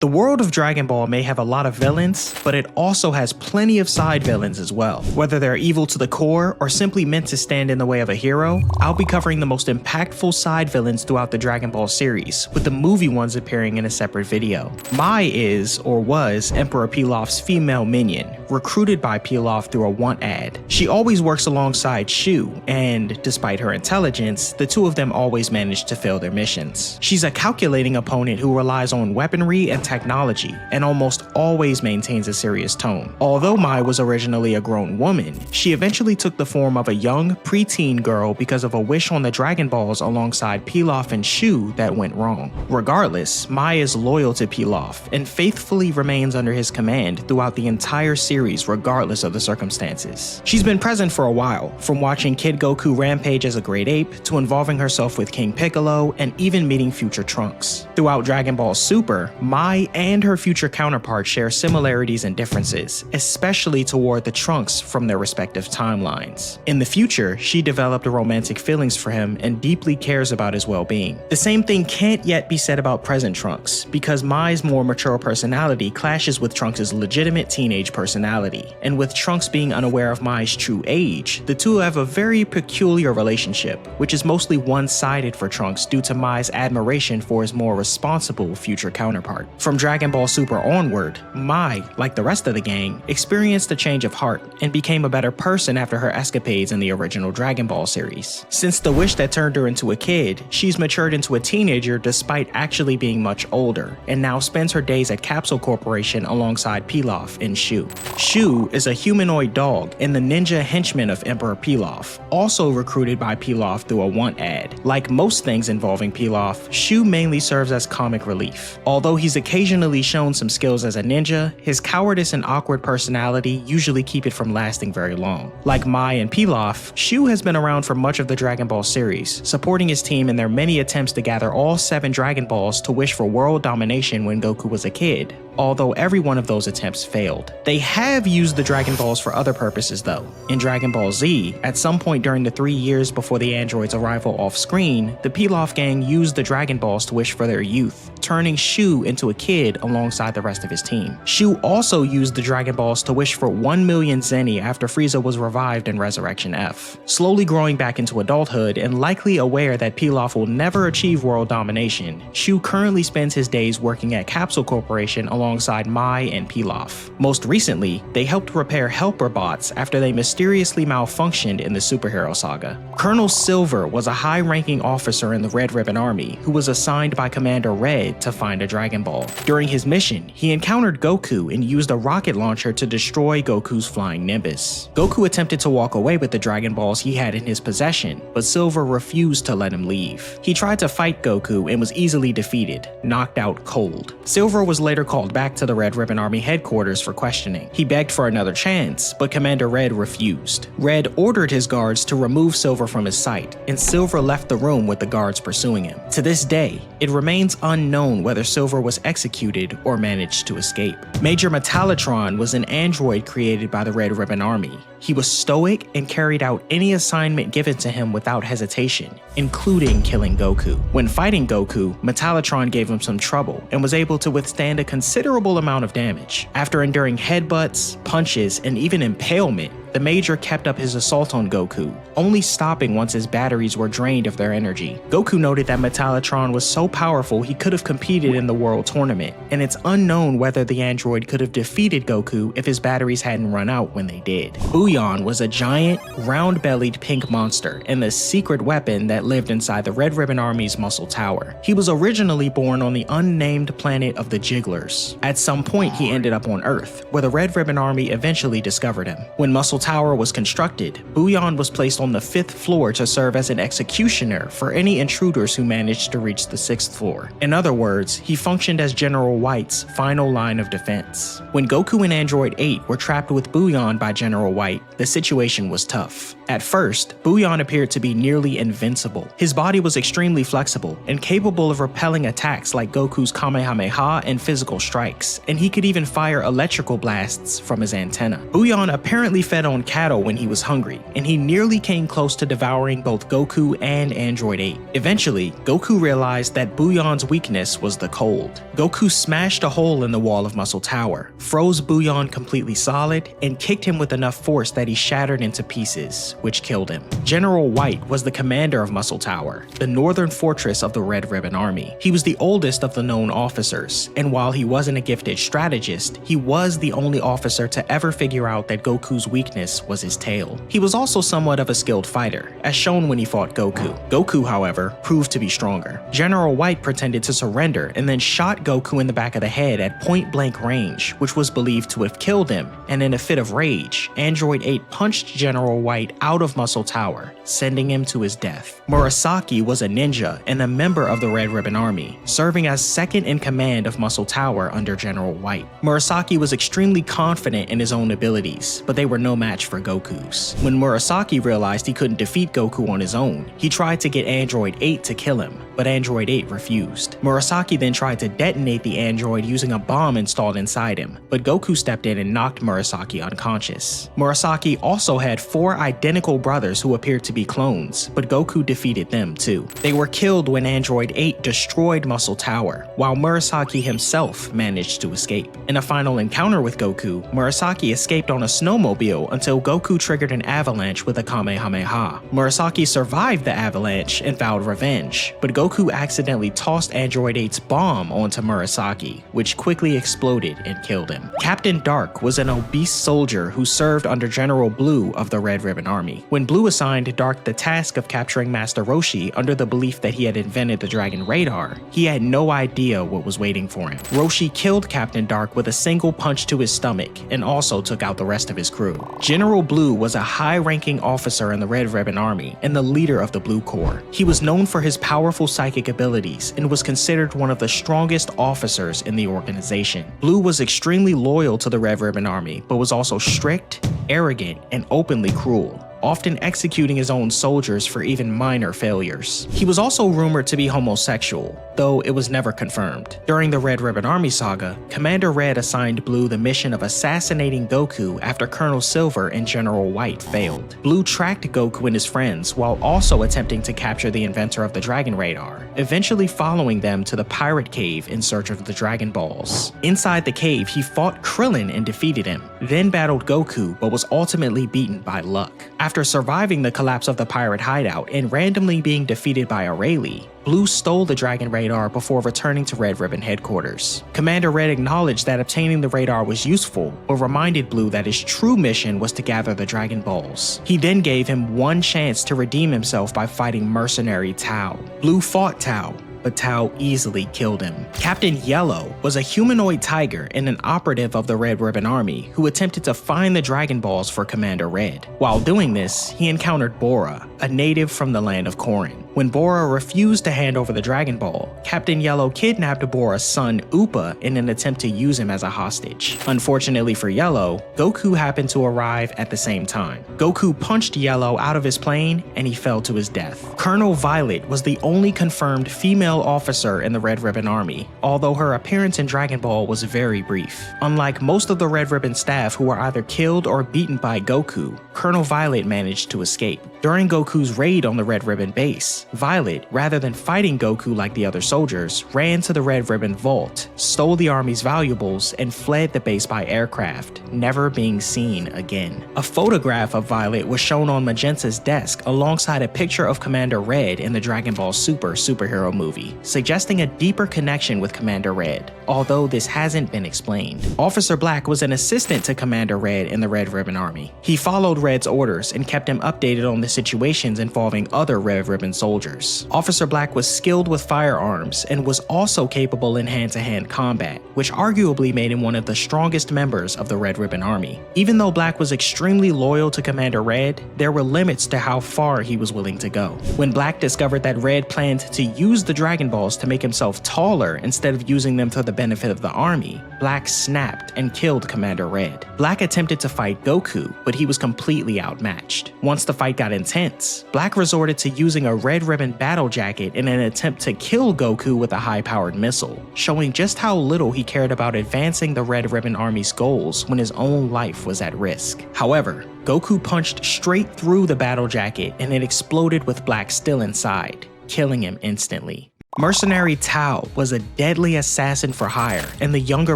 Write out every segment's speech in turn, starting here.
The world of Dragon Ball may have a lot of villains, but it also has plenty of side villains as well. Whether they're evil to the core or simply meant to stand in the way of a hero, I'll be covering the most impactful side villains throughout the Dragon Ball series, with the movie ones appearing in a separate video. Mai is, or was, Emperor Pilaf's female minion, recruited by Pilaf through a want ad. She always works alongside Shu, and despite her intelligence, the two of them always manage to fail their missions. She's a calculating opponent who relies on weaponry and technology, and almost always maintains a serious tone. Although Mai was originally a grown woman, she eventually took the form of a young, preteen girl because of a wish on the Dragon Balls alongside Pilaf and Shu that went wrong. Regardless, Mai is loyal to Pilaf, and faithfully remains under his command throughout the entire series regardless of the circumstances. She's been present for a while, from watching Kid Goku rampage as a great ape, to involving herself with King Piccolo, and even meeting future Trunks. Throughout Dragon Ball Super, Mai and her future counterpart share similarities and differences, especially toward the Trunks from their respective timelines. In the future, she developed romantic feelings for him and deeply cares about his well-being. The same thing can't yet be said about present Trunks, because Mai's more mature personality clashes with Trunks' legitimate teenage personality, and with Trunks being unaware of Mai's true age, the two have a very peculiar relationship, which is mostly one-sided for Trunks due to Mai's admiration for his more responsible future counterpart. From Dragon Ball Super onward, Mai, like the rest of the gang, experienced a change of heart and became a better person after her escapades in the original Dragon Ball series. Since the wish that turned her into a kid, she's matured into a teenager despite actually being much older, and now spends her days at Capsule Corporation alongside Pilaf and Shu. Shu is a humanoid dog and the ninja henchman of Emperor Pilaf, also recruited by Pilaf through a want ad. Like most things involving Pilaf, Shu mainly serves as comic relief. Although he's occasionally shown some skills as a ninja, his cowardice and awkward personality usually keep it from lasting very long. Like Mai and Pilaf, Shu has been around for much of the Dragon Ball series, supporting his team in their many attempts to gather all 7 Dragon Balls to wish for world domination when Goku was a kid, although every one of those attempts failed. They have used the Dragon Balls for other purposes though. In Dragon Ball Z, at some point during the 3 years before the android's arrival off-screen, the Pilaf gang used the Dragon Balls to wish for their youth, turning Shu into a kid alongside the rest of his team. Shu also used the Dragon Balls to wish for 1 million Zeni after Frieza was revived in Resurrection F. Slowly growing back into adulthood and likely aware that Pilaf will never achieve world domination, Shu currently spends his days working at Capsule Corporation alongside Mai and Pilaf. Most recently, they helped repair helper bots after they mysteriously malfunctioned in the superhero saga. Colonel Silver was a high-ranking officer in the Red Ribbon Army who was assigned by Commander Red to find a Dragon Ball. During his mission, he encountered Goku and used a rocket launcher to destroy Goku's flying Nimbus. Goku attempted to walk away with the Dragon Balls he had in his possession, but Silver refused to let him leave. He tried to fight Goku and was easily defeated, knocked out cold. Silver was later called back to the Red Ribbon Army headquarters for questioning. He begged for another chance, but Commander Red refused. Red ordered his guards to remove Silver from his sight, and Silver left the room with the guards pursuing him. To this day, it remains unknown whether Silver was executed or managed to escape. Major Metallitron was an android created by the Red Ribbon Army. He was stoic and carried out any assignment given to him without hesitation, including killing Goku. When fighting Goku, Metallitron gave him some trouble and was able to withstand a considerable amount of damage. After enduring headbutts, punches, and even impalement, the Major kept up his assault on Goku, only stopping once his batteries were drained of their energy. Goku noted that Metallitron was so powerful he could have competed in the World Tournament, and it's unknown whether the android could have defeated Goku if his batteries hadn't run out when they did. Booyan was a giant, round-bellied pink monster and the secret weapon that lived inside the Red Ribbon Army's Muscle Tower. He was originally born on the unnamed planet of the Jigglers. At some point, he ended up on Earth, where the Red Ribbon Army eventually discovered him. When Muscle Tower was constructed, Booyan was placed on the 5th floor to serve as an executioner for any intruders who managed to reach the 6th floor. In other words, he functioned as General White's final line of defense. When Goku and Android 8 were trapped with Booyan by General White, the situation was tough. At first, Booyan appeared to be nearly invincible. His body was extremely flexible and capable of repelling attacks like Goku's Kamehameha and physical strikes, and he could even fire electrical blasts from his antenna. Booyan apparently fed on cattle when he was hungry, and he nearly came close to devouring both Goku and Android 8. Eventually, Goku realized that Booyan's weakness was the cold. Goku smashed a hole in the wall of Muscle Tower, froze Booyan completely solid, and kicked him with enough force that he shattered into pieces, which killed him. General White was the commander of Muscle Tower, the northern fortress of the Red Ribbon Army. He was the oldest of the known officers, and while he wasn't a gifted strategist, he was the only officer to ever figure out that Goku's weakness was his tail. He was also somewhat of a skilled fighter, as shown when he fought Goku. Goku, however, proved to be stronger. General White pretended to surrender and then shot Goku in the back of the head at point-blank range, which was believed to have killed him, and in a fit of rage, Android 8 punched General White out of Muscle Tower, sending him to his death. Murasaki was a ninja and a member of the Red Ribbon Army, serving as second in command of Muscle Tower under General White. Murasaki was extremely confident in his own abilities, but they were no match for Goku's. When Murasaki realized he couldn't defeat Goku on his own, he tried to get Android 8 to kill him, but Android 8 refused. Murasaki then tried to detonate the android using a bomb installed inside him, but Goku stepped in and knocked Murasaki unconscious. Murasaki also had 4 identical brothers who appeared to be clones, but Goku defeated them too. They were killed when Android 8 destroyed Muscle Tower, while Murasaki himself managed to escape. In a final encounter with Goku, Murasaki escaped on a snowmobile until Goku triggered an avalanche with a Kamehameha. Murasaki survived the avalanche and vowed revenge, but Goku accidentally tossed Android 8's bomb onto Murasaki, which quickly exploded and killed him. Captain Dark was an obese soldier who served under General Blue of the Red Ribbon Army. When Blue assigned Dark the task of capturing Master Roshi under the belief that he had invented the Dragon Radar, he had no idea what was waiting for him. Roshi killed Captain Dark with a single punch to his stomach and also took out the rest of his crew. General Blue was a high-ranking officer in the Red Ribbon Army and the leader of the Blue Corps. He was known for his powerful psychic abilities and was considered one of the strongest officers in the organization. Blue was extremely loyal to the Red Ribbon Army, but was also strict, arrogant, and openly cruel, often executing his own soldiers for even minor failures. He was also rumored to be homosexual, though it was never confirmed. During the Red Ribbon Army saga, Commander Red assigned Blue the mission of assassinating Goku after Colonel Silver and General White failed. Blue tracked Goku and his friends while also attempting to capture the inventor of the Dragon Radar, eventually following them to the Pirate Cave in search of the Dragon Balls. Inside the cave, he fought Krillin and defeated him, then battled Goku but was ultimately beaten by luck. After surviving the collapse of the pirate hideout and randomly being defeated by Rayleigh, Blue stole the Dragon Radar before returning to Red Ribbon headquarters. Commander Red acknowledged that obtaining the radar was useful, but reminded Blue that his true mission was to gather the Dragon Balls. He then gave him one chance to redeem himself by fighting mercenary Tao. Blue fought Tao, but Tao easily killed him. Captain Yellow was a humanoid tiger and an operative of the Red Ribbon Army who attempted to find the Dragon Balls for Commander Red. While doing this, he encountered Bora, a native from the land of Korin. When Bora refused to hand over the Dragon Ball, Captain Yellow kidnapped Bora's son Upa in an attempt to use him as a hostage. Unfortunately for Yellow, Goku happened to arrive at the same time. Goku punched Yellow out of his plane and he fell to his death. Colonel Violet was the only confirmed female officer in the Red Ribbon Army, although her appearance in Dragon Ball was very brief. Unlike most of the Red Ribbon staff who were either killed or beaten by Goku, Colonel Violet managed to escape. During Goku's raid on the Red Ribbon base, Violet, rather than fighting Goku like the other soldiers, ran to the Red Ribbon vault, stole the army's valuables, and fled the base by aircraft, never being seen again. A photograph of Violet was shown on Magenta's desk alongside a picture of Commander Red in the Dragon Ball Super superhero movie, suggesting a deeper connection with Commander Red, although this hasn't been explained. Officer Black was an assistant to Commander Red in the Red Ribbon Army. He followed Red's orders and kept him updated on the situations involving other Red Ribbon soldiers. Officer Black was skilled with firearms and was also capable in hand-to-hand combat, which arguably made him one of the strongest members of the Red Ribbon Army. Even though Black was extremely loyal to Commander Red, there were limits to how far he was willing to go. When Black discovered that Red planned to use the Dragon Dragon Balls to make himself taller instead of using them for the benefit of the army, Black snapped and killed Commander Red. Black attempted to fight Goku, but he was completely outmatched. Once the fight got intense, Black resorted to using a Red Ribbon battle jacket in an attempt to kill Goku with a high-powered missile, showing just how little he cared about advancing the Red Ribbon Army's goals when his own life was at risk. However, Goku punched straight through the battle jacket and it exploded with Black still inside, killing him instantly. Mercenary Tao was a deadly assassin for hire and the younger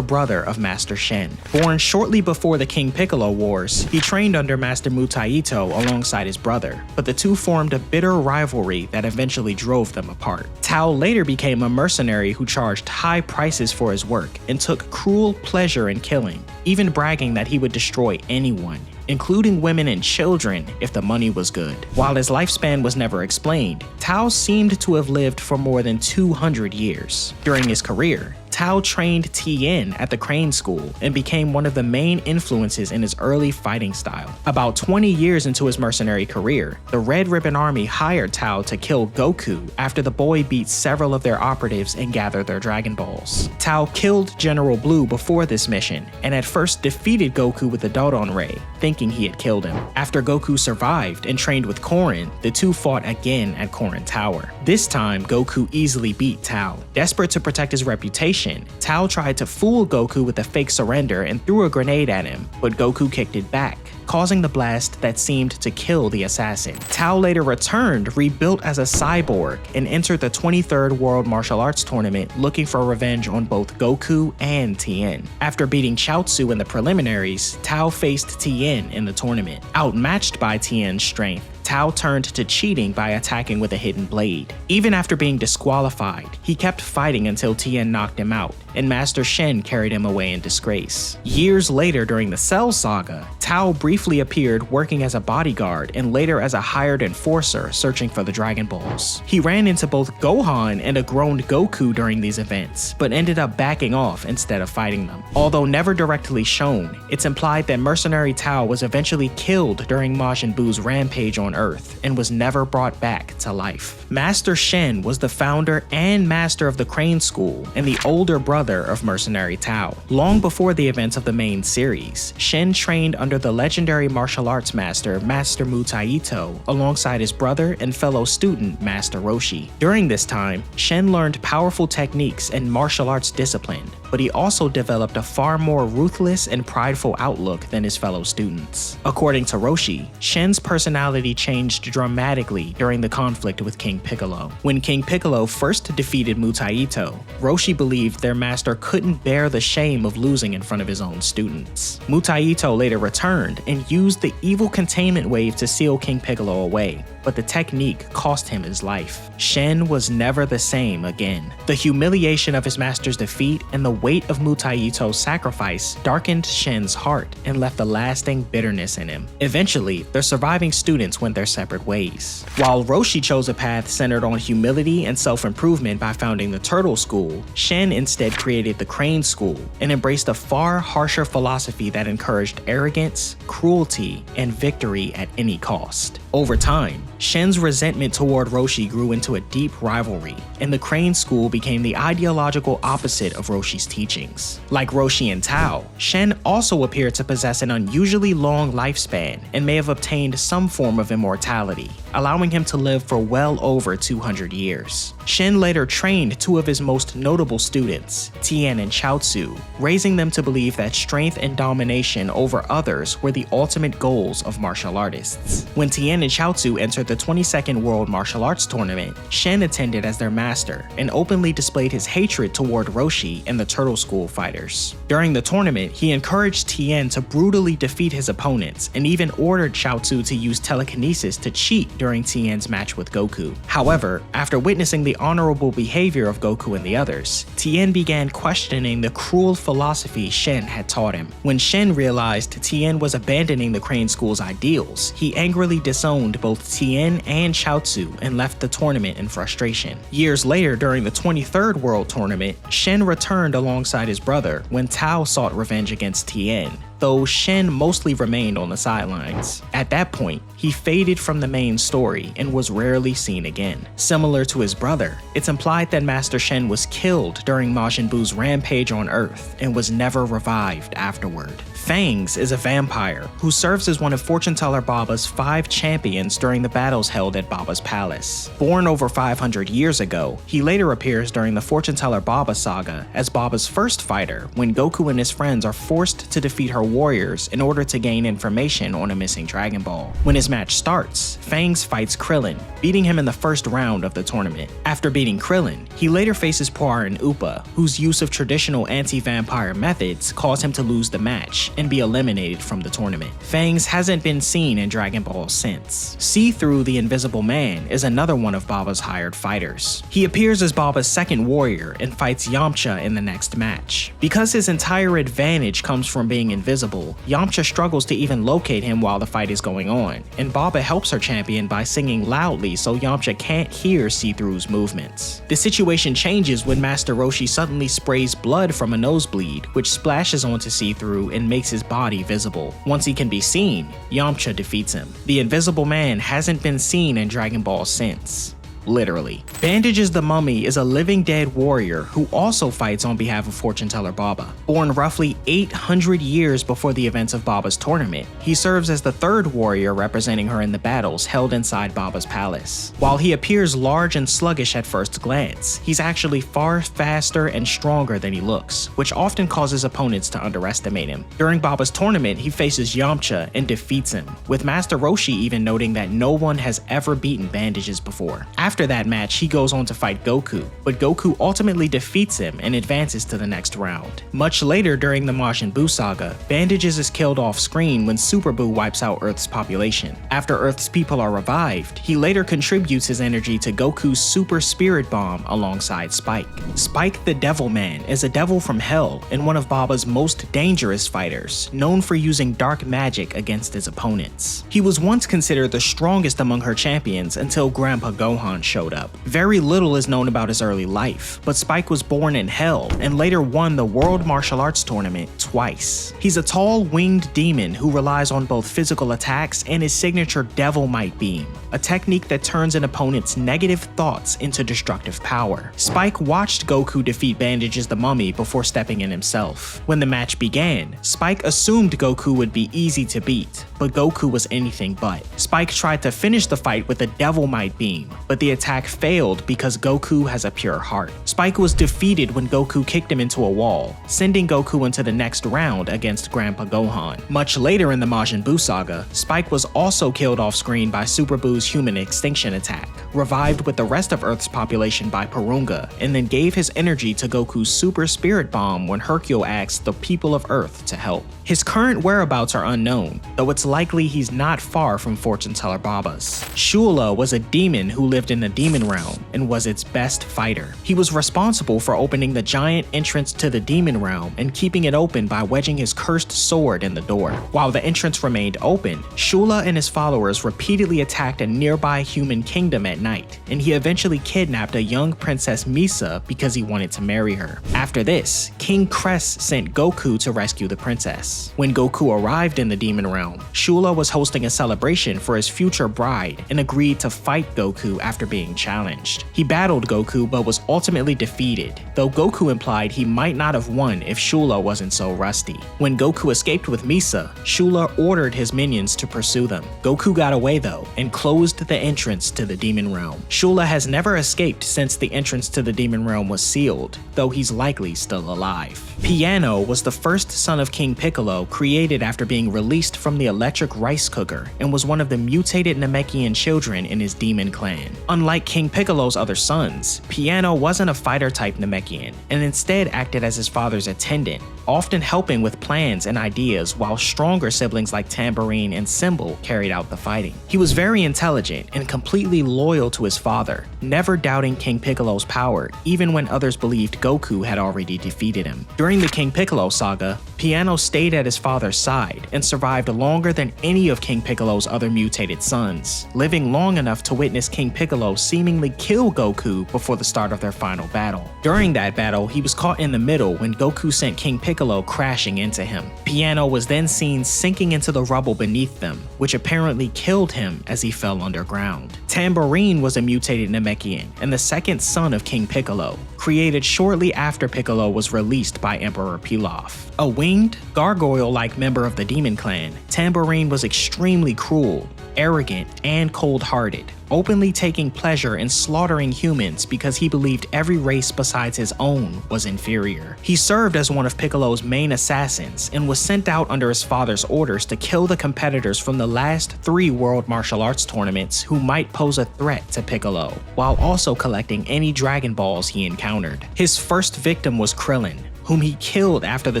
brother of Master Shen. Born shortly before the King Piccolo Wars, he trained under Master Mutaito alongside his brother, but the two formed a bitter rivalry that eventually drove them apart. Tao later became a mercenary who charged high prices for his work and took cruel pleasure in killing, even bragging that he would destroy anyone, including women and children, if the money was good. While his lifespan was never explained, Tao seemed to have lived for more than 200 years. During his career, Tao trained Tien at the Crane School and became one of the main influences in his early fighting style. About 20 years into his mercenary career, the Red Ribbon Army hired Tao to kill Goku after the boy beat several of their operatives and gathered their Dragon Balls. Tao killed General Blue before this mission and at first defeated Goku with the Dodon Ray, thinking he had killed him. After Goku survived and trained with Korin, the two fought again at Korin Tower. This time, Goku easily beat Tao. Desperate to protect his reputation, Tao tried to fool Goku with a fake surrender and threw a grenade at him, but Goku kicked it back, causing the blast that seemed to kill the assassin. Tao later returned, rebuilt as a cyborg, and entered the 23rd World Martial Arts Tournament looking for revenge on both Goku and Tien. After beating Chaozu in the preliminaries, Tao faced Tien in the tournament. Outmatched by Tien's strength, Tao turned to cheating by attacking with a hidden blade. Even after being disqualified, he kept fighting until Tien knocked him out, and Master Shen carried him away in disgrace. Years later during the Cell Saga, Tao briefly appeared working as a bodyguard and later as a hired enforcer searching for the Dragon Balls. He ran into both Gohan and a grown Goku during these events, but ended up backing off instead of fighting them. Although never directly shown, it's implied that Mercenary Tao was eventually killed during Majin Buu's rampage on Earth and was never brought back to life. Master Shen was the founder and master of the Crane School and the older brother of Mercenary Tao. Long before the events of the main series, Shen trained under the legendary martial arts master Master Mutaito alongside his brother and fellow student Master Roshi. During this time, Shen learned powerful techniques and martial arts discipline, but he also developed a far more ruthless and prideful outlook than his fellow students. According to Roshi, Shen's personality changed dramatically during the conflict with King Piccolo. When King Piccolo first defeated Mutaito, Roshi believed their master couldn't bear the shame of losing in front of his own students. Mutaito later returned and used the evil containment wave to seal King Piccolo away, but the technique cost him his life. Shen was never the same again. The humiliation of his master's defeat and the weight of Mutaito's sacrifice darkened Shen's heart and left a lasting bitterness in him. Eventually, the surviving students went their separate ways. While Roshi chose a path centered on humility and self-improvement by founding the Turtle School, Shen instead created the Crane School and embraced a far harsher philosophy that encouraged arrogance, cruelty, and victory at any cost. Over time, Shen's resentment toward Roshi grew into a deep rivalry, and the Crane School became the ideological opposite of Roshi's teachings. Like Roshi and Tao, Shen also appeared to possess an unusually long lifespan and may have obtained some form of immortality, allowing him to live for well over 200 years. Shen later trained two of his most notable students, Tien and Chaozu, raising them to believe that strength and domination over others were the ultimate goals of martial artists. When Tien and Chaozu entered the 22nd World Martial Arts Tournament, Shen attended as their master and openly displayed his hatred toward Roshi and the Turtle School fighters. During the tournament, he encouraged Tien to brutally defeat his opponents and even ordered Chaozu to use telekinesis to cheat during Tien's match with Goku. However, after witnessing the honorable behavior of Goku and the others, Tien began questioning the cruel philosophy Shen had taught him. When Shen realized Tien was abandoning the Crane School's ideals, he angrily disowned both Tien and Chaozu and left the tournament in frustration. Years later, during the 23rd World Tournament, Shen returned alongside his brother when Tao sought revenge against Tien, though Shen mostly remained on the sidelines. At that point, he faded from the main story and was rarely seen again. Similar to his brother, it's implied that Master Shen was killed during Majin Buu's rampage on Earth and was never revived afterward. Fangs is a vampire who serves as one of Fortune Teller Baba's 5 champions during the battles held at Baba's palace. Born over 500 years ago, he later appears during the Fortune Teller Baba saga as Baba's first fighter when Goku and his friends are forced to defeat her warriors in order to gain information on a missing Dragon Ball. When his match starts, Fangs fights Krillin, beating him in the first round of the tournament. After beating Krillin, he later faces Puar and Upa, whose use of traditional anti-vampire methods cause him to lose the match and be eliminated from the tournament. Fangs hasn't been seen in Dragon Ball since. See-Through the Invisible Man is another one of Baba's hired fighters. He appears as Baba's second warrior and fights Yamcha in the next match. Because his entire advantage comes from being invisible, Yamcha struggles to even locate him while the fight is going on, and Baba helps her champion by singing loudly so Yamcha can't hear See-Through's movements. The situation changes when Master Roshi suddenly sprays blood from a nosebleed, which splashes onto See-Through and makes his body visible. Once he can be seen, Yamcha defeats him. The Invisible Man hasn't been seen in Dragon Ball since. Literally. Bandages the Mummy is a living dead warrior who also fights on behalf of Fortune Teller Baba. Born roughly 800 years before the events of Baba's tournament, he serves as the third warrior representing her in the battles held inside Baba's palace. While he appears large and sluggish at first glance, he's actually far faster and stronger than he looks, which often causes opponents to underestimate him. During Baba's tournament, he faces Yamcha and defeats him, with Master Roshi even noting that no one has ever beaten Bandages before. After that match, he goes on to fight Goku, but Goku ultimately defeats him and advances to the next round. Much later during the Majin Buu saga, Bandages is killed off screen when Super Buu wipes out Earth's population. After Earth's people are revived, he later contributes his energy to Goku's Super Spirit Bomb alongside Spike. Spike the Devil Man is a devil from Hell and one of Baba's most dangerous fighters, known for using dark magic against his opponents. He was once considered the strongest among her champions until Grandpa Gohan showed up. Very little is known about his early life, but Spike was born in Hell and later won the World Martial Arts Tournament twice. He's a tall, winged demon who relies on both physical attacks and his signature Devil Might Beam, a technique that turns an opponent's negative thoughts into destructive power. Spike watched Goku defeat Bandages the Mummy before stepping in himself. When the match began, Spike assumed Goku would be easy to beat, but Goku was anything but. Spike tried to finish the fight with a Devil Might Beam, but the attack failed because Goku has a pure heart. Spike was defeated when Goku kicked him into a wall, sending Goku into the next round against Grandpa Gohan. Much later in the Majin Buu saga, Spike was also killed off screen by Super Buu's human extinction attack, revived with the rest of Earth's population by Porunga, and then gave his energy to Goku's Super Spirit Bomb when Hercule asked the people of Earth to help. His current whereabouts are unknown, though it's likely he's not far from Fortune Teller Baba's. Shula was a demon who lived in the Demon Realm and was its best fighter. He was responsible for opening the giant entrance to the Demon Realm and keeping it open by wedging his cursed sword in the door. While the entrance remained open, Shula and his followers repeatedly attacked a nearby human kingdom at night, and he eventually kidnapped a young Princess Misa because he wanted to marry her. After this, King Cress sent Goku to rescue the princess. When Goku arrived in the Demon Realm, Shula was hosting a celebration for his future bride and agreed to fight Goku after being challenged. He battled Goku but was ultimately defeated, though Goku implied he might not have won if Shula wasn't so rusty. When Goku escaped with Misa, Shula ordered his minions to pursue them. Goku got away though and closed the entrance to the Demon Realm. Shula has never escaped since the entrance to the Demon Realm was sealed, though he's likely still alive. Piano was the first son of King Piccolo created after being released from the electric rice cooker and was one of the mutated Namekian children in his demon clan. Unlike King Piccolo's other sons, Piano wasn't a fighter-type Namekian and instead acted as his father's attendant, often helping with plans and ideas while stronger siblings like Tambourine and Cymbal carried out the fighting. He was very intelligent and completely loyal to his father, never doubting King Piccolo's power even when others believed Goku had already defeated him. During the King Piccolo saga, Piano stayed at his father's side and survived longer than any of King Piccolo's other mutated sons, living long enough to witness King Piccolo seemingly kill Goku before the start of their final battle. During that battle, he was caught in the middle when Goku sent King Piccolo Piccolo crashing into him. Piano was then seen sinking into the rubble beneath them, which apparently killed him as he fell underground. Tambourine was a mutated Namekian and the second son of King Piccolo, created shortly after Piccolo was released by Emperor Pilaf. A winged, gargoyle-like member of the Demon Clan, Tambourine was extremely cruel, arrogant, and cold-hearted, openly taking pleasure in slaughtering humans because he believed every race besides his own was inferior. He served as one of Piccolo's main assassins and was sent out under his father's orders to kill the competitors from the last 3 World Martial Arts tournaments who might pose a threat to Piccolo, while also collecting any Dragon Balls he encountered. His first victim was Krillin, whom he killed after the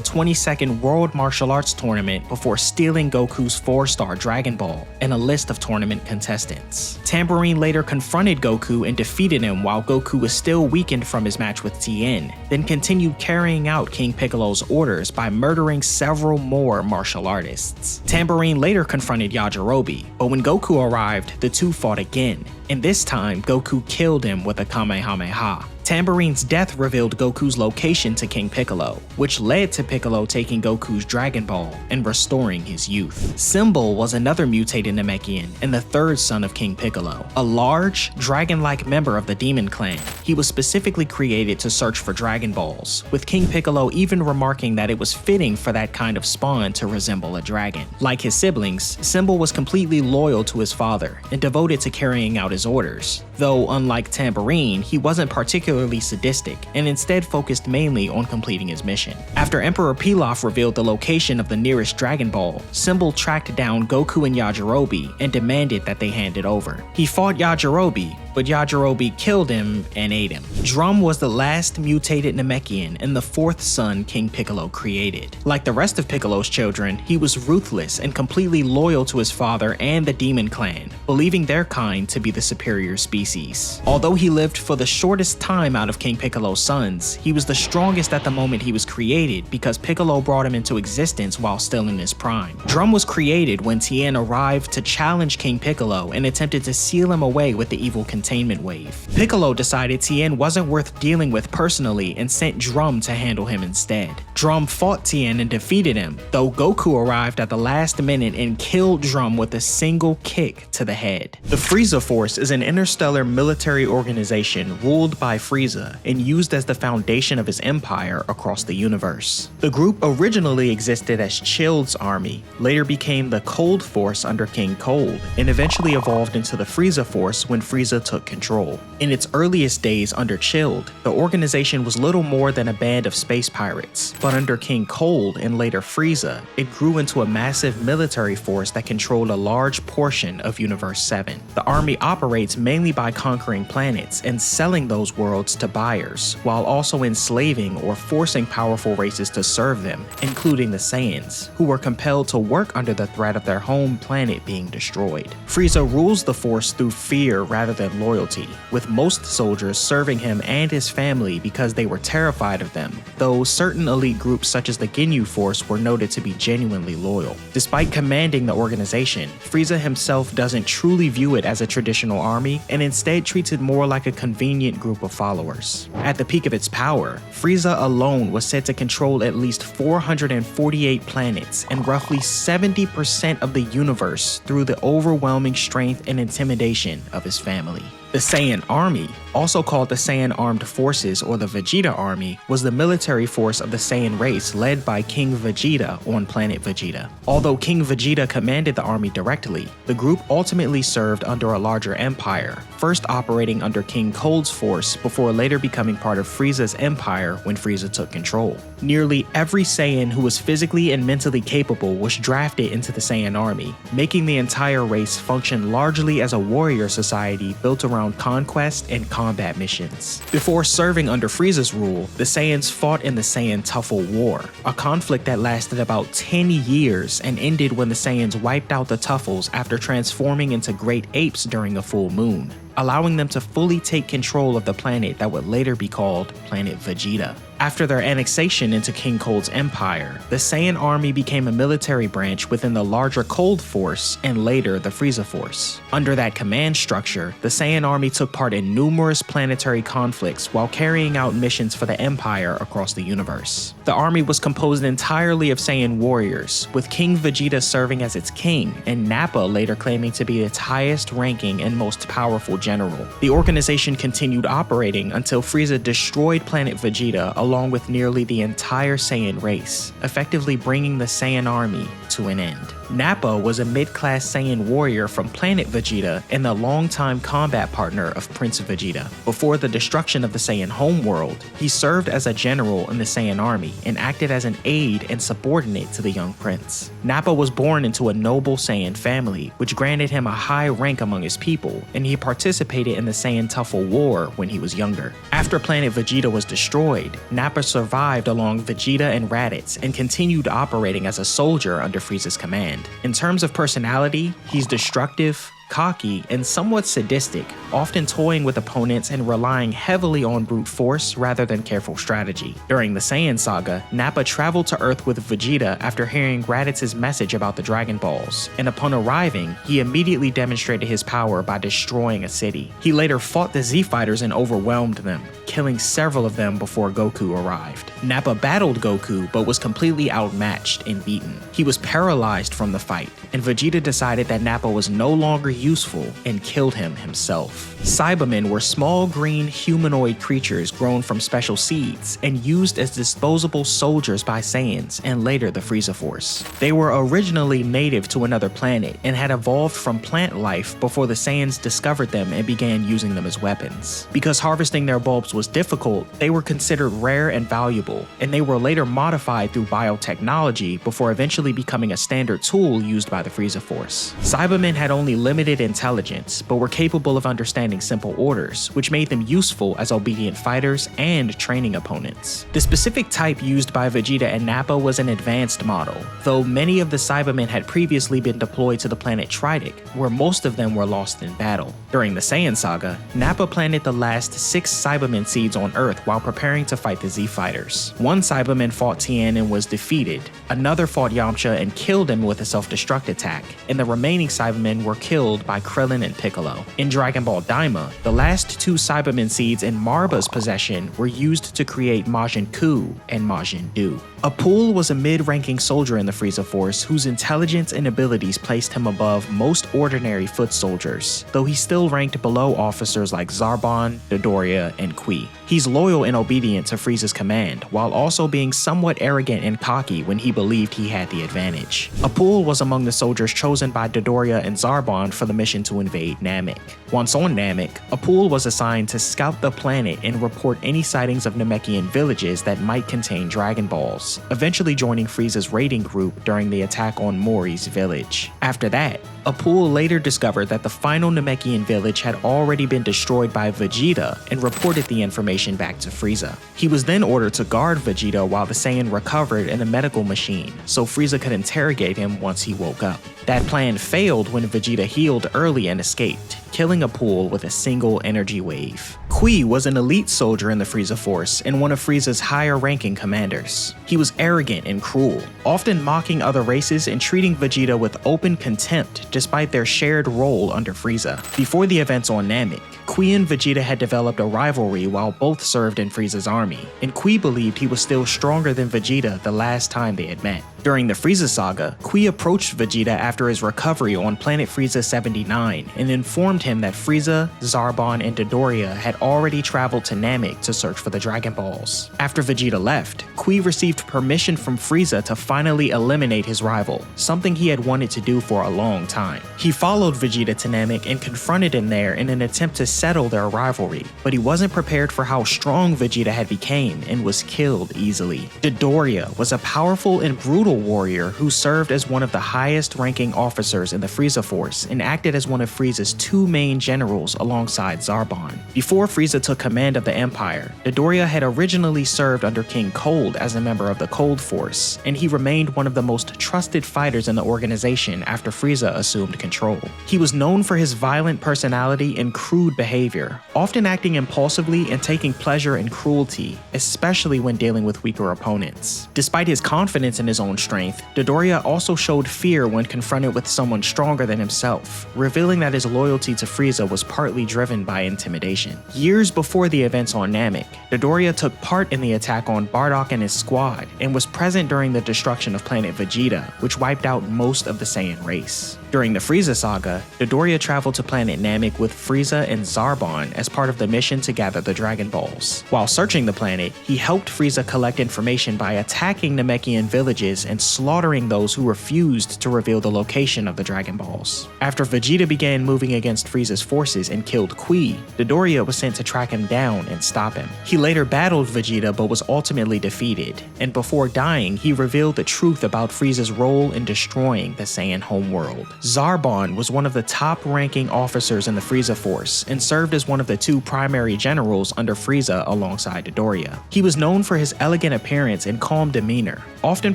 22nd World Martial Arts Tournament before stealing Goku's 4-star Dragon Ball and a list of tournament contestants. Tambourine later confronted Goku and defeated him while Goku was still weakened from his match with Tien, then continued carrying out King Piccolo's orders by murdering several more martial artists. Tambourine later confronted Yajirobe, but when Goku arrived, the two fought again, and this time Goku killed him with a Kamehameha. Tambourine's death revealed Goku's location to King Piccolo, which led to Piccolo taking Goku's Dragon Ball and restoring his youth. Symbol was another mutated Namekian and the third son of King Piccolo, a large, dragon-like member of the Demon Clan. He was specifically created to search for Dragon Balls, with King Piccolo even remarking that it was fitting for that kind of spawn to resemble a dragon. Like his siblings, Symbol was completely loyal to his father and devoted to carrying out his orders, though unlike Tambourine, he wasn't particularly sadistic and instead focused mainly on completing his mission. After Emperor Pilaf revealed the location of the nearest Dragon Ball, Symbol tracked down Goku and Yajirobe and demanded that they hand it over. He fought Yajirobe, but Yajirobe killed him and ate him. Drum was the last mutated Namekian and the 4th son King Piccolo created. Like the rest of Piccolo's children, he was ruthless and completely loyal to his father and the Demon Clan, believing their kind to be the superior species. Although he lived for the shortest time out of King Piccolo's sons, he was the strongest at the moment he was created because Piccolo brought him into existence while still in his prime. Drum was created when Tien arrived to challenge King Piccolo and attempted to seal him away with the evil containment wave. Piccolo decided Tien wasn't worth dealing with personally and sent Drum to handle him instead. Drum fought Tien and defeated him, though Goku arrived at the last minute and killed Drum with a single kick to the head. The Frieza Force is an interstellar military organization ruled by Frieza and used as the foundation of his empire across the universe. The group originally existed as Child's army, later became the Cold Force under King Cold, and eventually evolved into the Frieza Force when Frieza took control. In its earliest days under Chilled, the organization was little more than a band of space pirates, but under King Cold and later Frieza, it grew into a massive military force that controlled a large portion of Universe 7. The army operates mainly by conquering planets and selling those worlds to buyers, while also enslaving or forcing powerful races to serve them, including the Saiyans, who were compelled to work under the threat of their home planet being destroyed. Frieza rules the Force through fear rather than loyalty, with most soldiers serving him and his family because they were terrified of them, though certain elite groups such as the Ginyu Force were noted to be genuinely loyal. Despite commanding the organization, Frieza himself doesn't truly view it as a traditional army and instead treats it more like a convenient group of followers. At the peak of its power, Frieza alone was said to control at least 448 planets and roughly 70% of the universe through the overwhelming strength and intimidation of his family. The Saiyan Army, also called the Saiyan Armed Forces or the Vegeta Army, was the military force of the Saiyan race led by King Vegeta on planet Vegeta. Although King Vegeta commanded the army directly, the group ultimately served under a larger empire, first operating under King Cold's force before later becoming part of Frieza's empire when Frieza took control. Nearly every Saiyan who was physically and mentally capable was drafted into the Saiyan Army, making the entire race function largely as a warrior society built around conquest and combat missions. Before serving under Frieza's rule, the Saiyans fought in the Saiyan Tuffle War, a conflict that lasted about 10 years and ended when the Saiyans wiped out the Tuffles after transforming into great apes during a full moon. allowing them to fully take control of the planet that would later be called Planet Vegeta. After their annexation into King Cold's empire, the Saiyan army became a military branch within the larger Cold Force and later the Frieza Force. Under that command structure, the Saiyan army took part in numerous planetary conflicts while carrying out missions for the Empire across the universe. The army was composed entirely of Saiyan warriors, with King Vegeta serving as its king and Nappa later claiming to be its highest ranking and most powerful general. The organization continued operating until Frieza destroyed Planet Vegeta along with nearly the entire Saiyan race, effectively bringing the Saiyan army to an end. Nappa was a mid-class Saiyan warrior from Planet Vegeta and the longtime combat partner of Prince Vegeta. Before the destruction of the Saiyan homeworld, he served as a general in the Saiyan army and acted as an aide and subordinate to the young prince. Nappa was born into a noble Saiyan family, which granted him a high rank among his people, and he participated in the Saiyan Tuffle War when he was younger. After Planet Vegeta was destroyed, Nappa survived along Vegeta and Raditz and continued operating as a soldier under Frieza's command. In terms of personality, he's destructive, cocky, and somewhat sadistic, often toying with opponents and relying heavily on brute force rather than careful strategy. During the Saiyan saga, Nappa traveled to Earth with Vegeta after hearing Raditz's message about the Dragon Balls, and upon arriving, he immediately demonstrated his power by destroying a city. He later fought the Z-Fighters and overwhelmed them, killing several of them before Goku arrived. Nappa battled Goku but was completely outmatched and beaten. He was paralyzed from the fight, and Vegeta decided that Nappa was no longer useful and killed him himself. Cybermen were small green humanoid creatures grown from special seeds and used as disposable soldiers by Saiyans and later the Frieza Force. They were originally native to another planet and had evolved from plant life before the Saiyans discovered them and began using them as weapons. Because harvesting their bulbs was difficult, they were considered rare and valuable, and they were later modified through biotechnology before eventually becoming a standard tool used by the Frieza Force. Cybermen had only limited intelligence, but were capable of understanding simple orders, which made them useful as obedient fighters and training opponents. The specific type used by Vegeta and Nappa was an advanced model, though many of the Cybermen had previously been deployed to the planet Tridic, where most of them were lost in battle. During the Saiyan saga, Nappa planted the last 6 Cybermen seeds on Earth while preparing to fight the Z-Fighters. One Cyberman fought Tien and was defeated, another fought Yamcha and killed him with a self-destruct attack, and the remaining Cybermen were killed by Krillin and Piccolo. In Dragon Ball Daima, the last 2 Cybermen seeds in Marba's possession were used to create Majin Ku and Majin Du. Apul was a mid-ranking soldier in the Frieza Force whose intelligence and abilities placed him above most ordinary foot soldiers, though he still ranked below officers like Zarbon, Dodoria, and Qui. He's loyal and obedient to Frieza's command, while also being somewhat arrogant and cocky when he believed he had the advantage. Apul was among the soldiers chosen by Dodoria and Zarbon for the mission to invade Namek. Once on Namek, Apul was assigned to scout the planet and report any sightings of Namekian villages that might contain Dragon Balls, eventually joining Frieza's raiding group during the attack on Mori's village. After that, Apul later discovered that the final Namekian village had already been destroyed by Vegeta and reported the information back to Frieza. He was then ordered to guard Vegeta while the Saiyan recovered in a medical machine, so Frieza could interrogate him once he woke up. That plan failed when Vegeta healed early and escaped, killing Apul with a single energy wave. Qui was an elite soldier in the Frieza Force and one of Frieza's higher-ranking commanders. He was arrogant and cruel, often mocking other races and treating Vegeta with open contempt despite their shared role under Frieza. Before the events on Namek, Qui and Vegeta had developed a rivalry while both served in Frieza's army, and Qui believed he was still stronger than Vegeta the last time they had met. During the Frieza saga, Qui approached Vegeta after his recovery on planet Frieza 79 and informed him that Frieza, Zarbon, and Dodoria had already traveled to Namek to search for the Dragon Balls. After Vegeta left, Qui received permission from Frieza to finally eliminate his rival, something he had wanted to do for a long time. He followed Vegeta to Namek and confronted him there in an attempt to settle their rivalry, but he wasn't prepared for how strong Vegeta had become and was killed easily. Dodoria was a powerful and brutal evil warrior who served as one of the highest-ranking officers in the Frieza Force and acted as one of Frieza's two main generals alongside Zarbon. Before Frieza took command of the Empire, Dodoria had originally served under King Cold as a member of the Cold Force, and he remained one of the most trusted fighters in the organization after Frieza assumed control. He was known for his violent personality and crude behavior, often acting impulsively and taking pleasure in cruelty, especially when dealing with weaker opponents. Despite his confidence in his own strength, Dodoria also showed fear when confronted with someone stronger than himself, revealing that his loyalty to Frieza was partly driven by intimidation. Years before the events on Namek, Dodoria took part in the attack on Bardock and his squad, and was present during the destruction of planet Vegeta, which wiped out most of the Saiyan race. During the Frieza saga, Dodoria traveled to planet Namek with Frieza and Zarbon as part of the mission to gather the Dragon Balls. While searching the planet, he helped Frieza collect information by attacking Namekian villages and slaughtering those who refused to reveal the location of the Dragon Balls. After Vegeta began moving against Frieza's forces and killed Qui, Dodoria was sent to track him down and stop him. He later battled Vegeta but was ultimately defeated, and before dying, he revealed the truth about Frieza's role in destroying the Saiyan homeworld. Zarbon was one of the top-ranking officers in the Frieza Force and served as one of the two primary generals under Frieza alongside Dodoria. He was known for his elegant appearance and calm demeanor, often